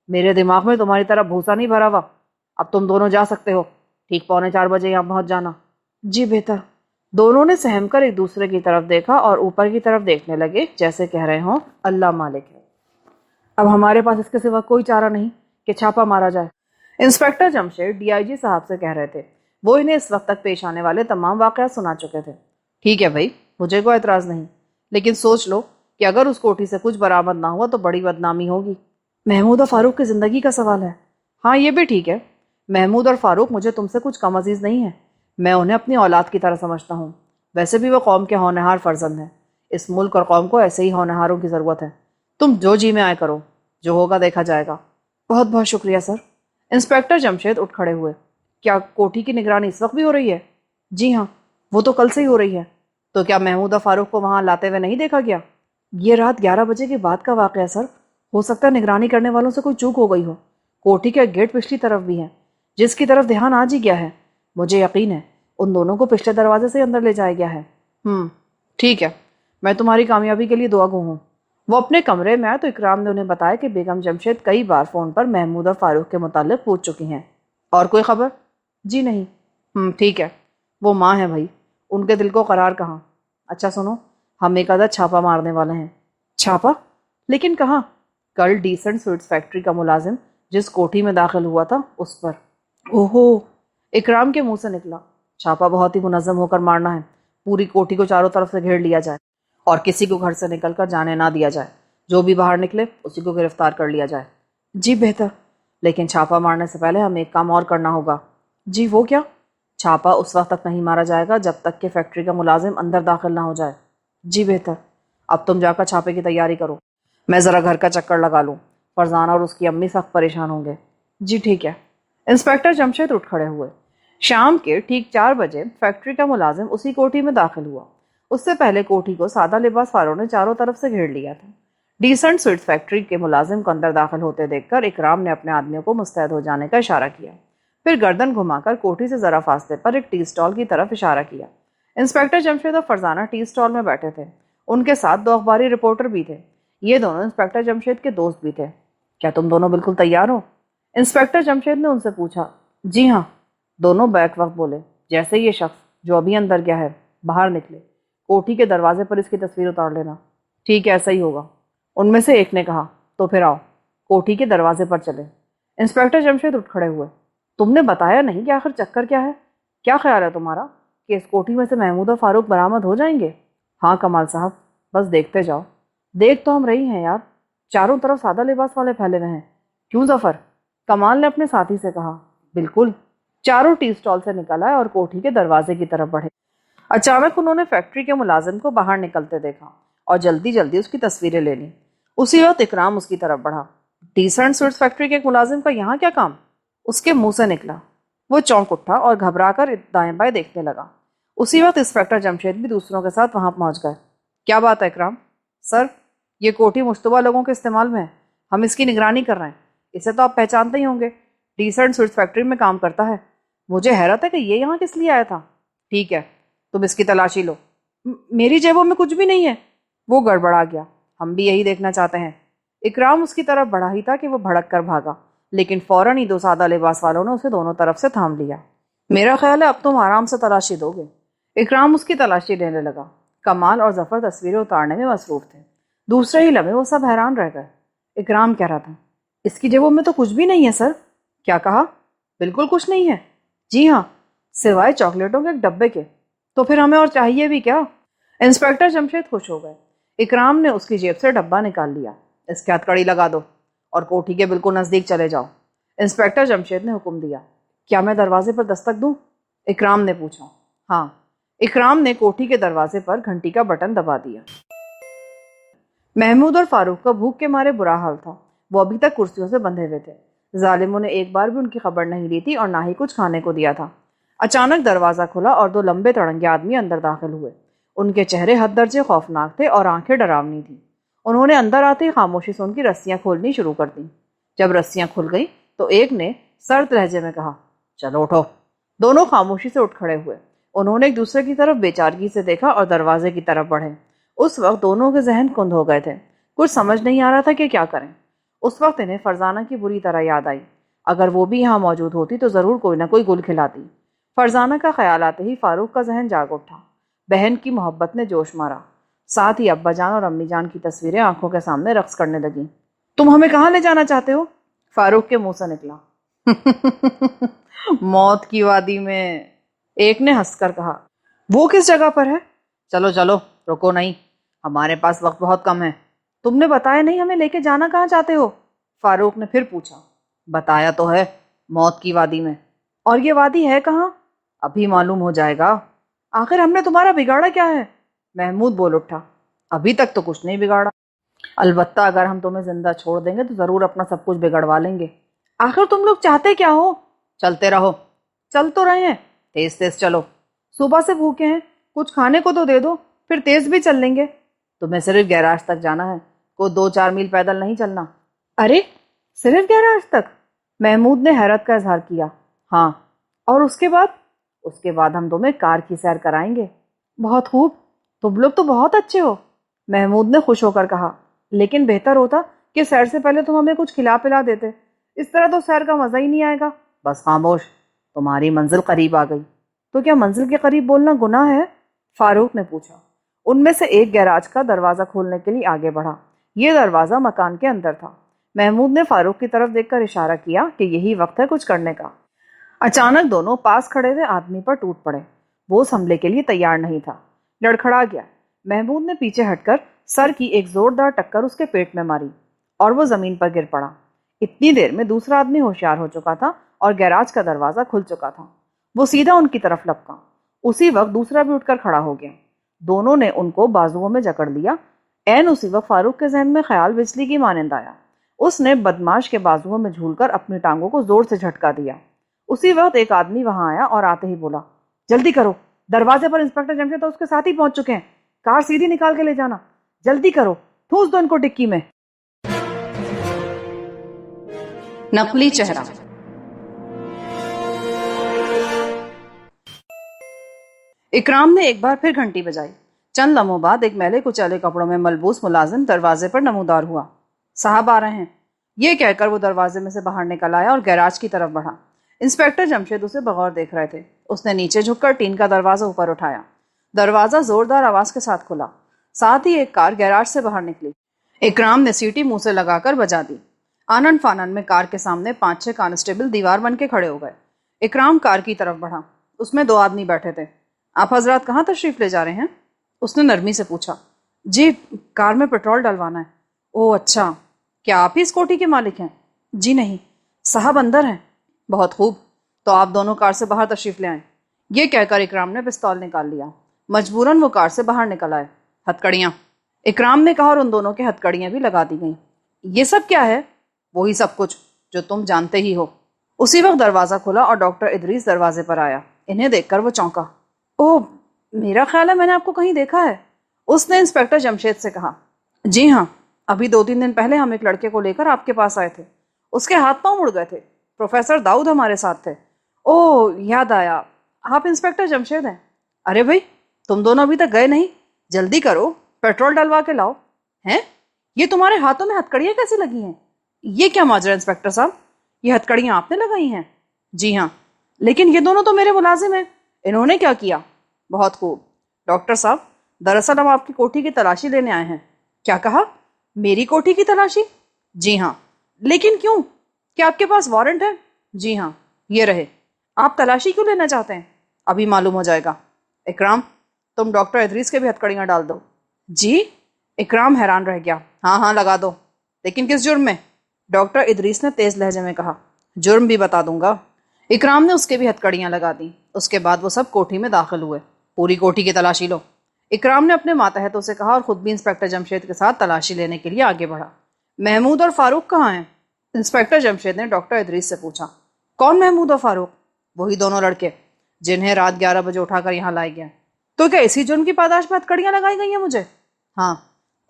میرے دماغ میں تمہاری طرح بھوسا نہیں بھرا ہوا۔ اب تم دونوں جا سکتے ہو، ٹھیک 3:45 بجے یہاں پہنچ جانا۔ جی بہتر۔ دونوں نے سہم کر ایک دوسرے کی طرف دیکھا اور اوپر کی طرف دیکھنے لگے، جیسے کہہ رہے ہوں اللہ مالک ہے، اب ہمارے پاس اس کے سوا کوئی چارہ نہیں کہ چھاپا مارا جائے۔ انسپیکٹر جمشید DIG صاحب سے کہہ رہے تھے۔ وہ انہیں اس وقت تک پیش آنے والے تمام واقعات سنا چکے تھے۔ ٹھیک ہے بھائی، مجھے کوئی اعتراض نہیں، لیکن سوچ لو کہ اگر اس کوٹھی سے کچھ برآمد نہ ہوا تو بڑی بدنامی ہوگی۔ محمود اور فاروق کی زندگی کا سوال ہے۔ ہاں یہ بھی ٹھیک ہے۔ محمود اور فاروق مجھے تم سے کچھ کم عزیز نہیں ہیں، میں انہیں اپنی اولاد کی طرح سمجھتا ہوں۔ ویسے بھی وہ قوم کے ہونہار فرزند ہیں۔ اس ملک اور قوم کو ایسے ہی ہونہاروں کی ضرورت ہے۔ تم جو جی میں آئے کرو، جو ہوگا دیکھا جائے گا۔ بہت بہت شکریہ سر۔ انسپیکٹر جمشید اٹھ کھڑے ہوئے۔ کیا کوٹھی کی نگرانی اس وقت بھی ہو رہی ہے؟ جی ہاں، وہ تو کل سے ہی ہو رہی ہے۔ تو کیا محمود اور فاروق کو وہاں لاتے ہوئے نہیں دیکھا گیا؟ یہ رات 11 بجے کے بعد کا واقعہ ہے سر۔ ہو سکتا ہے نگرانی کرنے والوں سے کوئی چوک ہو گئی ہو۔ کوٹھی کا گیٹ پچھلی طرف بھی ہے، جس کی طرف دھیان آج ہی گیا ہے۔ مجھے یقین ہے ان دونوں کو پچھلے دروازے سے اندر لے جایا گیا ہے۔ ٹھیک ہے، میں تمہاری کامیابی کے لیے دعا گو ہوں۔ وہ اپنے کمرے میں آئے تو اکرام نے انہیں بتایا کہ بیگم جمشید کئی بار فون پر محمود اور فاروق کے متعلق پوچھ چکی ہیں۔ اور کوئی خبر؟ جی نہیں۔ ٹھیک ہے، وہ ماں ہے بھائی، ان کے دل کو قرار کہاں۔ اچھا سنو، ہم ایک آدھا چھاپا مارنے والے ہیں۔ چھاپا؟ لیکن کہاں؟ کل ڈیسنٹ سویٹس فیکٹری کا ملازم جس کوٹھی میں داخل ہوا تھا اس پر۔ اوہو، اکرام کے منہ سے نکلا، چھاپا بہت ہی منظم ہو کر مارنا ہے، پوری کوٹھی کو چاروں طرف سے گھیر لیا جائے اور کسی کو گھر سے نکل کر جانے نہ دیا جائے، جو بھی باہر نکلے اسی کو گرفتار کر لیا جائے۔ جی بہتر، لیکن چھاپا مارنے سے پہلے ہمیں ایک کام اور کرنا ہوگا۔ جی وہ کیا؟ چھاپا اس وقت تک نہیں مارا جائے گا جب تک کہ فیکٹری کا ملازم اندر داخل نہ ہو جائے۔ جی بہتر، اب تم جا کر چھاپے کی تیاری کرو، میں ذرا گھر کا چکر لگا لوں، فرزانہ اور اس کی امی سخت پریشان ہوں گے۔ جی ٹھیک ہے۔ انسپیکٹر جمشید اٹھ کھڑے ہوئے۔ شام کے ٹھیک 4 بجے فیکٹری کا ملازم اسی کوٹھی میں داخل ہوا۔ اس سے پہلے کوٹھی کو سادہ لباس والوں نے چاروں طرف سے گھیر لیا تھا۔ ڈیسنٹ سویٹس فیکٹری کے ملازم کو اندر داخل ہوتے دیکھ کر اکرام نے اپنے آدمیوں کو مستعد ہو جانے کا اشارہ کیا، پھر گردن گھما کر کوٹھی سے ذرا فاصلے پر ایک ٹی سٹال کی طرف اشارہ کیا۔ انسپیکٹر جمشید اور فرزانہ ٹی سٹال میں بیٹھے تھے، ان کے ساتھ 2 اخباری رپورٹر بھی تھے، یہ دونوں انسپیکٹر جمشید کے دوست بھی تھے۔ کیا تم دونوں بالکل تیار ہو؟ انسپیکٹر جمشید نے ان سے پوچھا۔ جی ہاں، دونوں بیک وقت بولے۔ جیسے یہ شخص جو ابھی اندر گیا ہے باہر نکلے، کوٹھی کے دروازے پر اس کی تصویر اتار لینا۔ ٹھیک ہے، ایسا ہی ہوگا، ان میں سے ایک نے کہا۔ تو پھر آؤ، کوٹھی کے دروازے پر چلے۔ انسپیکٹر جمشید اٹھ کھڑے ہوئے۔ تم نے بتایا نہیں کہ آخر چکر کیا ہے؟ کیا خیال ہے تمہارا کہ اس کوٹھی میں سے محمود اور فاروق برآمد ہو جائیں گے؟ ہاں کمال صاحب، بس دیکھتے جاؤ۔ دیکھ تو ہم رہی ہیں یار، چاروں طرف سادہ لباس والے پھیلے ہوئے ہیں۔ کیوں ظفر؟ کمال نے اپنے ساتھی سے کہا۔ بالکل۔ چاروں ٹی سٹال سے نکل آئے اور کوٹھی کے دروازے کی طرف بڑھے۔ اچانک انہوں نے فیکٹری کے ملازم کو باہر نکلتے دیکھا اور جلدی جلدی اس کی تصویریں لے لیں۔ اسی وقت اکرام اس کی طرف بڑھا۔ ڈیسنٹ سویٹس فیکٹری کے ایک ملازم کا یہاں کیا کام؟ اس کے منہ سے نکلا۔ وہ چونک اٹھا اور گھبرا کر دائیں بائیں دیکھنے لگا۔ اسی وقت انسپیکٹر جمشید بھی دوسروں کے ساتھ وہاں پہنچ گئے۔ کیا بات ہے اکرام؟ سر، یہ کوٹھی مشتبہ لوگوں کے استعمال میں ہے، ہم اس کی نگرانی کر رہے ہیں۔ اسے تو آپ پہچانتے ہی ہوں گے، ڈیسنٹ سویٹس فیکٹری میں کام کرتا ہے۔ مجھے حیرت ہے کہ یہ یہاں کس لیے آیا تھا۔ ٹھیک ہے، تم اس کی تلاشی لو۔ میری جیبوں میں کچھ بھی نہیں ہے۔ وہ گڑبڑا گیا، ہم بھی یہی دیکھنا چاہتے ہیں۔ اکرام اس کی طرف بڑھا ہی تھا کہ وہ بھڑک کر بھاگا، لیکن فوراً ہی 2 سادہ لباس والوں نے اسے دونوں طرف سے تھام لیا۔ میرا خیال ہے اب تم آرام سے تلاشی دو گے۔ اکرام اس کی تلاشی لینے لگا۔ کمال اور ظفر تصویریں اتارنے میں مصروف تھے۔ دوسرے ہی لمحے وہ سب حیران رہ گئے۔ اکرام کہہ رہا تھا، اس کی جیبوں میں تو کچھ بھی نہیں ہے سر۔ کیا کہا؟ بالکل کچھ نہیں ہے؟ جی ہاں، سوائے چاکلیٹوں کے ایک ڈبے کے۔ تو پھر ہمیں اور چاہیے بھی کیا؟ انسپیکٹر جمشید خوش ہو گئے۔ اکرام نے اس کی جیب سے ڈبہ نکال لیا۔ اس کی ہتھکڑی لگا دو اور کوٹھی کے بالکل نزدیک چلے جاؤ۔ انسپیکٹر جمشید نے حکم دیا۔ کیا میں دروازے پر دستک دوں؟ اکرام نے پوچھا۔ ہاں۔ اکرام نے کوٹھی کے دروازے پر گھنٹی کا بٹن دبا دیا۔ محمود اور فاروق کا بھوک کے مارے برا حال تھا، وہ ابھی تک کرسیوں سے بندھے ہوئے تھے۔ ظالموں نے ایک بار بھی ان کی خبر نہیں لی تھی اور نہ ہی کچھ کھانے کو دیا تھا۔ اچانک دروازہ کھلا اور 2 لمبے تڑنگے آدمی اندر داخل ہوئے۔ ان کے چہرے حد درجے خوفناک تھے اور آنکھیں ڈراؤنی تھیں۔ انہوں نے اندر آتے ہی خاموشی سے ان کی رسیاں کھولنی شروع کر دیں۔ جب رسیاں کھل گئیں تو ایک نے سرد لہجے میں کہا، چلو اٹھو۔ دونوں خاموشی سے اٹھ کھڑے ہوئے۔ انہوں نے ایک دوسرے کی طرف بے چارگی سے دیکھا اور دروازے کی طرف بڑھے۔ اس وقت دونوں کے ذہن کند ہو گئے تھے، کچھ سمجھ نہیں آ رہا تھا کہ کیا کریں۔ اس وقت انہیں فرزانہ کی بری طرح یاد آئی، اگر وہ بھی یہاں موجود ہوتی تو ضرور کوئی نہ کوئی گل کھلاتی۔ فرزانہ کا خیال آتے ہی فاروق کا ذہن جاگ اٹھا۔ بہن کی محبت نے جوش مارا، ساتھ ہی ابا جان اور امی جان کی تصویریں آنکھوں کے سامنے رقص کرنے لگیں۔ تم ہمیں کہاں لے جانا چاہتے ہو؟ فاروق کے منہ سے نکلا۔ موت کی وادی میں، ایک نے ہنس کر کہا۔ وہ کس جگہ پر ہے؟ چلو چلو، رکو نہیں، ہمارے پاس وقت بہت کم ہے۔ تم نے بتایا نہیں ہمیں لے کے جانا کہاں چاہتے ہو؟ فاروق نے پھر پوچھا۔ بتایا تو ہے، موت کی وادی میں۔ اور یہ وادی ہے کہاں؟ ابھی معلوم ہو جائے گا۔ آخر ہم نے تمہارا بگاڑا کیا ہے؟ محمود بول اٹھا۔ ابھی تک تو کچھ نہیں بگاڑا، البتہ اگر ہم تمہیں زندہ چھوڑ دیں گے تو ضرور اپنا سب کچھ بگڑوا لیں گے۔ آخر تم لوگ چاہتے کیا ہو؟ چلتے رہو۔ چل تو رہے ہیں، تیز تیز چلو، صبح سے بھوکے ہیں، کچھ کھانے کو تو دے دو، پھر تیز بھی چل لیں گے۔ تمہیں صرف گیراج تک جانا ہے، کوئی 2-4 میل پیدل نہیں چلنا۔ ارے صرف گیراج تک؟ محمود نے حیرت کا اظہار کیا۔ ہاں، اور اس کے بعد؟ اس کے بعد ہم تمہیں کار کی سیر کرائیں گے۔ بہت خوب، تم لوگ تو بہت اچھے ہو، محمود نے خوش ہو کر کہا۔ لیکن بہتر ہوتا کہ سیر سے پہلے تم ہمیں کچھ کھلا پلا دیتے، اس طرح تو سیر کا مزہ ہی نہیں آئے گا۔ بس خاموش، تمہاری منزل قریب آ گئی۔ تو کیا منزل کے قریب بولنا گناہ ہے؟ فاروق نے پوچھا۔ ان میں سے ایک گیراج کا دروازہ کھولنے کے لیے آگے بڑھا۔ یہ دروازہ مکان کے اندر تھا۔ محمود نے فاروق کی طرف دیکھ کر اشارہ کیا کہ یہی وقت ہے کچھ کرنے کا۔ اچانک دونوں پاس کھڑے ہوئے آدمی پر ٹوٹ پڑے۔ وہ اس حملے کے لیے تیار نہیں تھا، لڑکھڑا گیا۔ محمود نے پیچھے ہٹ کر سر کی ایک زوردار ٹکر اس کے پیٹ میں ماری اور وہ زمین پر گر پڑا۔ اتنی دیر میں دوسرا آدمی ہوشیار ہو چکا تھا اور گیراج کا دروازہ کھل چکا تھا۔ وہ سیدھا ان کی طرف لپکا۔ اسی وقت دوسرا بھی اٹھ کر کھڑا ہو گیا۔ دونوں نے ان کو بازوؤں میں جکڑ لیا۔ عین اسی وقت فاروق کے ذہن میں خیال بجلی کی مانند آیا۔ اس نے بدماش کے بازوؤں میں جھول کر اپنی ٹانگوں کو زور سے جھٹکا دیا۔ اسی وقت ایک آدمی وہاں آیا اور آتے ہی بولا، جلدی کرو، دروازے پر انسپکٹر جمشید اور اس کے ساتھی پہنچ چکے ہیں، کار سیدھی نکال کے لے جانا، جلدی کرو، ٹھوس دو ان کو ڈکی میں۔ نقلی چہرہ۔ اکرام نے ایک بار پھر گھنٹی بجائی۔ چند لمحوں بعد ایک میلے کچیلے کپڑوں میں ملبوس ملازم دروازے پر نمودار ہوا۔ صاحب آ رہے ہیں، یہ کہہ کر وہ دروازے میں سے باہر نکل آیا اور گیراج کی طرف بڑھا۔ انسپکٹر جمشید اسے بغور دیکھ رہے تھے۔ اس نے نیچے جھک کر ٹین کا دروازہ اوپر اٹھایا۔ دروازہ زوردار آواز کے ساتھ کھلا، ساتھ ہی ایک کار گیراج سے باہر نکلی۔ اکرام نے سیٹی منہ سے لگا کر بجا دی۔ آنن فانن میں کار کے سامنے 5-6 کانسٹیبل دیوار بن کے کھڑے ہو گئے۔ اکرام کار کی طرف بڑھا۔ اس میں 2 آدمی بیٹھے تھے۔ آپ حضرات کہاں تشریف لے جا رہے ہیں؟ اس نے نرمی سے پوچھا۔ جی، کار میں پیٹرول ڈلوانا ہے۔ اوہ اچھا، کیا آپ ہی اس کوٹھی کے مالک ہیں؟ جی نہیں، صاحب اندر ہیں۔ بہت خوب، تو آپ دونوں کار سے باہر تشریف لے آئیں۔ یہ کہہ کر اکرام نے پستول نکال لیا۔ مجبوراً وہ کار سے باہر نکل آئے۔ ہتھکڑیاں، اکرام نے کہا، اور ان دونوں کے ہتھکڑیاں بھی لگا دی گئیں۔ یہ سب کیا ہے؟ وہی سب کچھ جو تم جانتے ہی ہو۔ اسی وقت دروازہ کھلا اور ڈاکٹر ادریس دروازے پر آیا۔ انہیں دیکھ کر وہ چونکا۔ اوہ، میرا خیال ہے میں نے آپ کو کہیں دیکھا ہے، اس نے انسپکٹر جمشید سے کہا۔ جی ہاں، ابھی 2-3 دن پہلے ہم ایک لڑکے کو لے کر آپ کے پاس آئے تھے، اس کے ہاتھ پاؤں مڑ گئے تھے، پروفیسر داؤد ہمارے ساتھ تھے۔ اوہ، یاد آیا، آپ انسپکٹر جمشید ہیں۔ ارے بھائی، تم دونوں ابھی تک گئے نہیں، جلدی کرو، پیٹرول ڈلوا کے لاؤ۔ ہیں، یہ تمہارے ہاتھوں میں ہتھکڑیاں کیسی لگی ہیں؟ یہ کیا ماجرا انسپکٹر صاحب، یہ ہتھکڑیاں آپ نے لگائی ہیں؟ جی ہاں، لیکن یہ دونوں تو میرے ملازم ہیں، انہوں نے کیا کیا؟ بہت خوب ڈاکٹر صاحب، دراصل ہم آپ کی کوٹھی کی تلاشی لینے آئے ہیں۔ کیا کہا؟ میری کوٹھی کی تلاشی؟ جی ہاں، لیکن کیوں؟ کیا آپ کے پاس وارنٹ ہے؟ جی ہاں، یہ رہے۔ آپ تلاشی کیوں لینا چاہتے ہیں؟ ابھی معلوم ہو جائے گا۔ اکرام، تم ڈاکٹر ادریس کے بھی ہتھکڑیاں ڈال دو۔ جی؟ اکرام حیران رہ گیا۔ ہاں ہاں لگا دو، لیکن کس جرم میں؟ ڈاکٹر ادریس نے تیز لہجے میں کہا۔ جرم بھی بتا دوں گا۔ اکرام نے اس کے بھی ہتھکڑیاں لگا دی۔ اس کے بعد وہ سب کوٹھی میں داخل ہوئے۔ پوری کوٹھی کی تلاشی لو، اکرام نے اپنے ماتحتوں سے کہا، اور خود بھی انسپکٹر جمشید کے ساتھ تلاشی لینے کے لیے آگے بڑھا۔ محمود اور فاروق کہاں ہیں؟ انسپکٹر جمشید نے ڈاکٹر ادریس سے پوچھا۔ کون محمود اور فاروق؟ وہی دونوں لڑکے جنہیں رات 11 بجے اٹھا کر یہاں لائے گیا۔ تو کیا اسی جرم کی پاداش میں ہتھکڑیاں لگائی گئی ہیں مجھے؟ ہاں،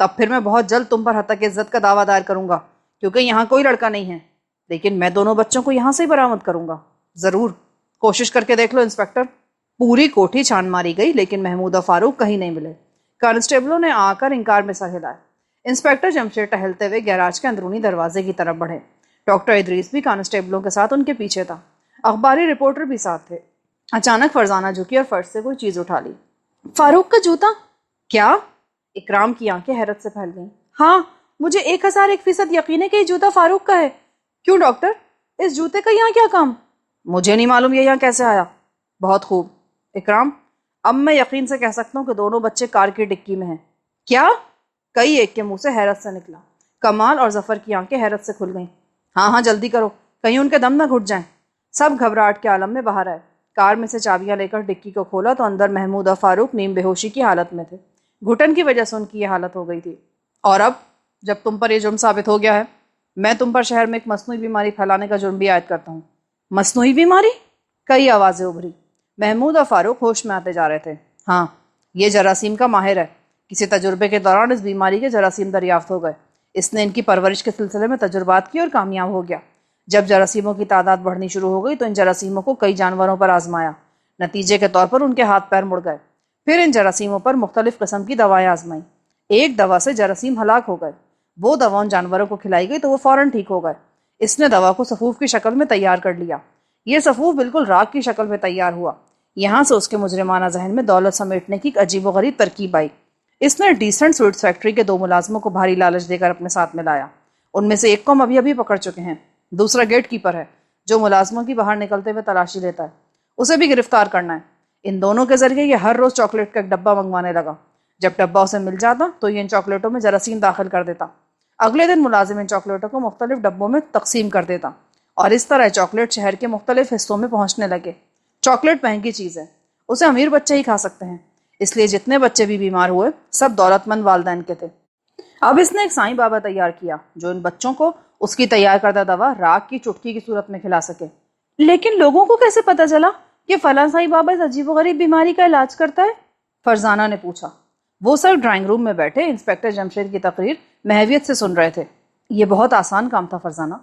تب پھر میں بہت جلد تم پر حتک عزت کا دعویٰ دائر کروں گا، کیونکہ یہاں کوئی لڑکا نہیں ہے، لیکن میں دونوں بچوں کو یہاں سے ہی برآمد کروں گا۔ ضرور، کوشش کر کے دیکھ لو انسپکٹر۔ پوری کوٹھی چھان ماری گئی، لیکن محمود اور فاروق کہیں نہیں ملے۔ کانسٹیبلوں نے آ کر انکار میں سر ہلائے۔ انسپکٹر جمشید ٹہلتے ہوئے گیراج کے اندرونی دروازے کی طرف بڑھے۔ ڈاکٹر ادریس بھی کانسٹیبلوں کے ساتھ ان کے پیچھے تھا۔ اخباری رپورٹر بھی ساتھ تھے۔ اچانک فرزانہ جھکی اور فرش سے کوئی چیز اٹھا لی۔ فاروق کا جوتا؟ کیا؟ اکرام کی آنکھیں حیرت سے پھیل گئیں۔ ہاں، مجھے 1001% یقین ہے کہ یہ جوتا فاروق کا ہے۔ کیوں ڈاکٹر، اس جوتے کا یہاں کیا کام؟ مجھے نہیں معلوم یہ یہاں کیسے آیا۔ بہت خوب اکرام، اب میں یقین سے کہہ سکتا ہوں کہ دونوں بچے کار کی ڈکی میں ہیں۔ کیا؟ کئی ایک کے منہ سے حیرت سے نکلا۔ کمال اور ظفر کی آنکھیں حیرت سے کھل گئیں۔ ہاں ہاں جلدی کرو، کہیں ان کے دم نہ گھٹ جائیں۔ سب گھبراہٹ کے عالم میں باہر آئے۔ کار میں سے چابیاں لے کر ڈکی کو کھولا تو اندر محمود اور فاروق نیم بے ہوشی کی حالت میں تھے۔ گھٹن کی وجہ سے ان کی یہ حالت ہو گئی تھی۔ اور اب جب تم پر یہ جرم ثابت ہو گیا ہے، میں تم پر شہر میں ایک مصنوعی بیماری پھیلانے کا جرم بھی عائد کرتا ہوں۔ مصنوعی بیماری؟ کئی آوازیں ابھری۔ محمود اور فاروق ہوش میں آتے جا رہے تھے۔ ہاں، یہ جراثیم کا ماہر ہے۔ کسی تجربے کے دوران اس بیماری کے جراثیم دریافت ہو گئے۔ اس نے ان کی پرورش کے سلسلے میں تجربات کی اور کامیاب ہو گیا۔ جب جراثیموں کی تعداد بڑھنی شروع ہو گئی تو ان جراثیموں کو کئی جانوروں پر آزمایا۔ نتیجے کے طور پر ان کے ہاتھ پیر مڑ گئے۔ پھر ان جراثیموں پر مختلف قسم کی دوائیں آزمائیں۔ ایک دوا سے جراثیم ہلاک ہو گئے۔ وہ دوا ان جانوروں کو کھلائی گئی تو وہ فوراً ٹھیک ہو گئے۔ اس نے دوا کو سفوف کی شکل میں تیار کر لیا۔ یہ سفوف بالکل راکھ کی شکل میں تیار ہوا۔ یہاں سے اس کے مجرمانہ ذہن میں دولت سمیٹنے کی ایک عجیب و غریب ترکیب آئی۔ اس نے ڈیسنٹ سویٹس فیکٹری کے 2 ملازموں کو بھاری لالچ دے کر اپنے ساتھ ملایا۔ ان میں سے ایک کو ہم ابھی پکڑ چکے ہیں، دوسرا گیٹ کیپر ہے جو ملازموں کی باہر نکلتے ہوئے تلاشی لیتا ہے، اسے بھی گرفتار کرنا ہے۔ ان دونوں کے ذریعے یہ ہر روز چاکلیٹ کا ایک ڈبہ منگوانے لگا۔ جب ڈبہ اسے مل جاتا تو یہ ان چاکلیٹوں میں جراثیم داخل کر دیتا۔ اگلے دن ملازم ان چاکلیٹوں کو مختلف ڈبوں میں تقسیم کر دیتا اور اس طرح چاکلیٹ شہر کے مختلف حصوں میں پہنچنے لگے۔ چاکلیٹ مہنگی چیز ہے، اسے امیر بچے ہی کھا سکتے ہیں، اس لیے جتنے بچے بھی بیمار ہوئے سب دولت مند والدین کے تھے۔ اب اس نے ایک سائیں بابا تیار کیا جو ان بچوں کو اس کی تیار کردہ دوا راکھ کی چٹکی کی صورت میں کھلا سکے۔ لیکن لوگوں کو کیسے پتا چلا کہ فلاں سائیں بابا اس عجیب و غریب بیماری کا علاج کرتا ہے؟ فرزانہ نے پوچھا۔ وہ سب ڈرائنگ روم میں بیٹھے انسپیکٹر جمشید کی تقریر محویت سے سن رہے تھے۔ یہ بہت آسان کام تھا فرزانہ۔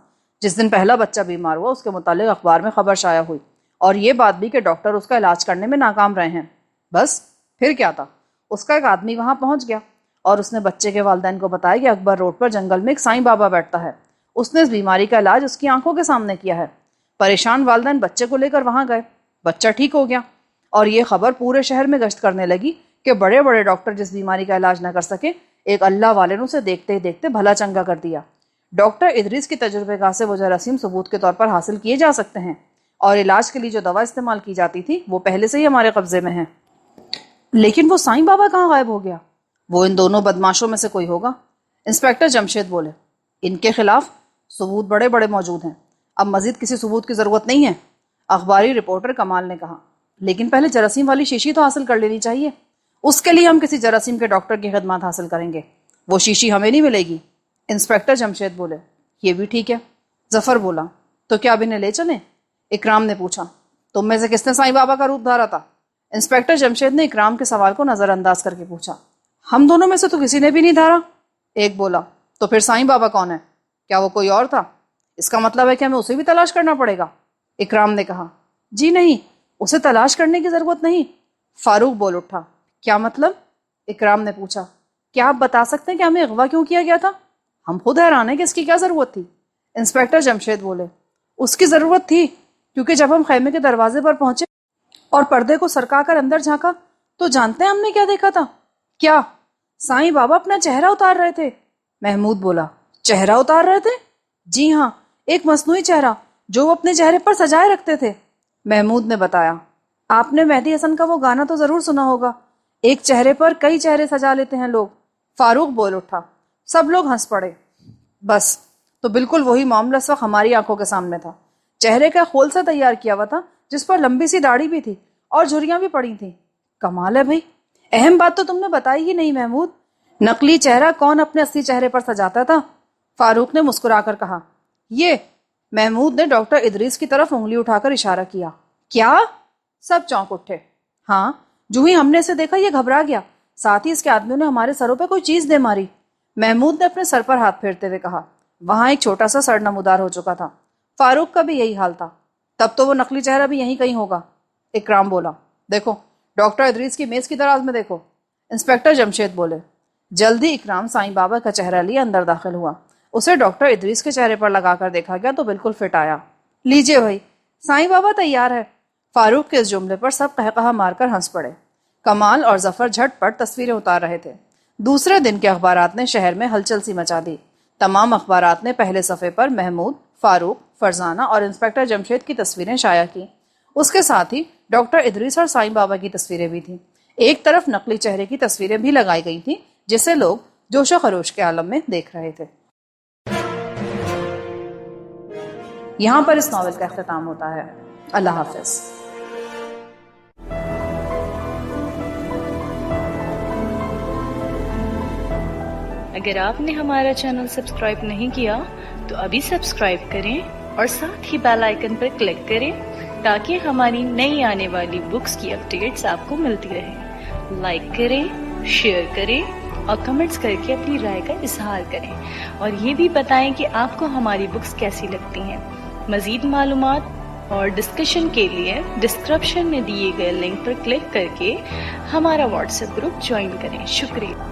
جس دن پہلا بچہ بیمار ہوا اس کے متعلق اخبار میں خبر شائع ہوئی اور یہ بات بھی کہ ڈاکٹر اس کا علاج کرنے میں ناکام رہے ہیں۔ بس پھر کیا تھا، اس کا ایک آدمی وہاں پہنچ گیا اور اس نے بچے کے والدین کو بتایا کہ اکبر روڈ پر جنگل میں ایک سائیں بابا بیٹھتا ہے، اس نے اس بیماری کا علاج اس کی آنکھوں کے سامنے کیا ہے۔ پریشان والدین بچے کو لے کر وہاں گئے، بچہ ٹھیک ہو گیا اور یہ خبر پورے شہر میں گشت کرنے لگی کہ بڑے بڑے ڈاکٹر جس بیماری کا علاج نہ کر سکے، ایک اللہ والے نے اسے دیکھتے ہی دیکھتے بھلا چنگا کر دیا۔ ڈاکٹر ادریس کی تجربے گاہ سے وہ جراثیم ثبوت کے طور پر حاصل کیے جا سکتے ہیں اور علاج کے لیے جو دوا استعمال کی جاتی تھی وہ پہلے سے ہی ہمارے قبضے میں ہے۔ لیکن وہ سائیں بابا کہاں غائب ہو گیا؟ وہ ان دونوں بدماشوں میں سے کوئی ہوگا، انسپیکٹر جمشید بولے۔ ان کے خلاف ثبوت بڑے بڑے موجود ہیں، اب مزید کسی ثبوت کی ضرورت نہیں ہے، اخباری رپورٹر کمال نے کہا۔ لیکن پہلے جراثیم والی شیشی تو حاصل کر لینی چاہیے، اس کے لیے ہم کسی جراثیم کے ڈاکٹر کی خدمات حاصل کریں گے، وہ شیشی ہمیں نہیں ملے گی۔ انسپیکٹر جمشید بولے۔ یہ بھی ٹھیک ہے، ظفر بولا۔ تو کیا اب انہیں لے چلیں؟ اکرام نے پوچھا۔ تم میں سے کس نے سائیں بابا کا روپ دھارا تھا؟ انسپیکٹر جمشید نے اکرام کے سوال کو نظر انداز کر کے پوچھا۔ ہم دونوں میں سے تو کسی نے بھی نہیں دھارا، ایک بولا۔ تو پھر سائیں بابا کون ہے؟ کیا وہ کوئی اور تھا؟ اس کا مطلب ہے کہ ہمیں اسے بھی تلاش کرنا پڑے گا، اکرام نے کہا۔ جی نہیں، اسے تلاش کرنے کی ضرورت نہیں، فاروق بول اٹھا۔ کیا مطلب؟ اکرام نے پوچھا۔ کیا آپ بتا سکتے ہیں کہ ہمیں اغوا کیوں کیا گیا تھا؟ ہم خود حیران ہیں کہ اس کی کیا ضرورت تھی، انسپیکٹر جمشید بولے۔ اس کی ضرورت تھی کیونکہ جب ہم خیمے کے دروازے پر پہنچے اور پردے کو سرکا کر اندر جھانکا تو جانتے ہیں ہم نے کیا دیکھا تھا؟ کیا؟ سائیں بابا اپنا چہرہ اتار رہے تھے، محمود بولا۔ چہرہ اتار رہے تھے؟ جی ہاں، ایک مصنوعی چہرہ جو وہ اپنے چہرے پر سجائے رکھتے تھے، محمود نے بتایا۔ آپ نے مہدی حسن کا وہ گانا تو ضرور سنا ہوگا، ایک چہرے پر کئی چہرے سجا لیتے ہیں لوگ، فاروق بول اٹھا۔ سب لوگ ہنس پڑے۔ بس تو بالکل وہی معاملہ اس وقت ہماری آنکھوں کے سامنے تھا۔ چہرے کا خول سے تیار کیا ہوا تھا جس پر لمبی سی داڑھی بھی تھی اور جھریاں بھی پڑی تھیں۔ کمال ہے بھائی، اہم بات تو تم نے بتائی ہی نہیں محمود، نقلی چہرہ کون اپنے اصلی چہرے پر سجاتا تھا؟ فاروق نے مسکرا کر کہا۔ یہ، محمود نے ڈاکٹر ادریس کی طرف انگلی اٹھا کر اشارہ کیا۔ کیا؟ سب چونک اٹھے۔ ہاں، جو ہی ہم نے اسے دیکھا یہ گھبرا گیا، ساتھ ہی اس کے آدمیوں نے ہمارے سروں پہ کوئی چیز دے ماری، محمود نے اپنے سر پر ہاتھ پھیرتے ہوئے کہا۔ وہاں ایک چھوٹا سا سڑ نمودار ہو چکا تھا، فاروق کا بھی یہی حال تھا۔ تب تو وہ نقلی چہرہ بھی یہیں کہیں ہوگا، اکرام بولا۔ دیکھو ڈاکٹر ادریس کی میز کی دراز میں دیکھو، انسپیکٹر جمشید بولے۔ جلدی اکرام سائیں بابا کا چہرہ لیے اندر داخل ہوا، اسے ڈاکٹر ادریس کے چہرے پر لگا کر دیکھا گیا تو بالکل فٹ آیا۔ لیجئے بھائی، سائیں بابا تیار ہے۔ فاروق کے اس جملے پر سب قہقہہ مار کر ہنس پڑے۔ کمال اور ظفر جھٹ پٹ تصویریں اتار رہے تھے۔ دوسرے دن کے اخبارات نے شہر میں ہلچل سی مچا دی۔ تمام اخبارات نے پہلے صفحے پر محمود، فاروق، فرزانہ اور انسپیکٹر جمشید کی تصویریں شائع کی۔ اس کے ساتھ ہی ڈاکٹر ادریس اور سائیں بابا کی تصویریں بھی تھیں۔ ایک طرف نقلی چہرے کی تصویریں بھی لگائی گئی تھیں جسے لوگ جوش و خروش کے عالم میں دیکھ رہے تھے۔ یہاں پر اس ناول کا اختتام ہوتا ہے۔ اللہ حافظ۔ اگر آپ نے ہمارا چینل سبسکرائب نہیں کیا تو ابھی سبسکرائب کریں اور ساتھ ہی بیل آئیکن پر کلک کریں تاکہ ہماری نئی آنے والی بکس کی اپڈیٹس آپ کو ملتی رہیں۔ لائک کریں، شیئر کریں اور کمنٹس کر کے اپنی رائے کا اظہار کریں، اور یہ بھی بتائیں کہ آپ کو ہماری بکس کیسی لگتی ہیں۔ مزید معلومات اور ڈسکشن کے لیے ڈسکرپشن میں دیے گئے لنک پر کلک کر کے ہمارا واٹس ایپ گروپ جوائن کریں۔ شکریہ۔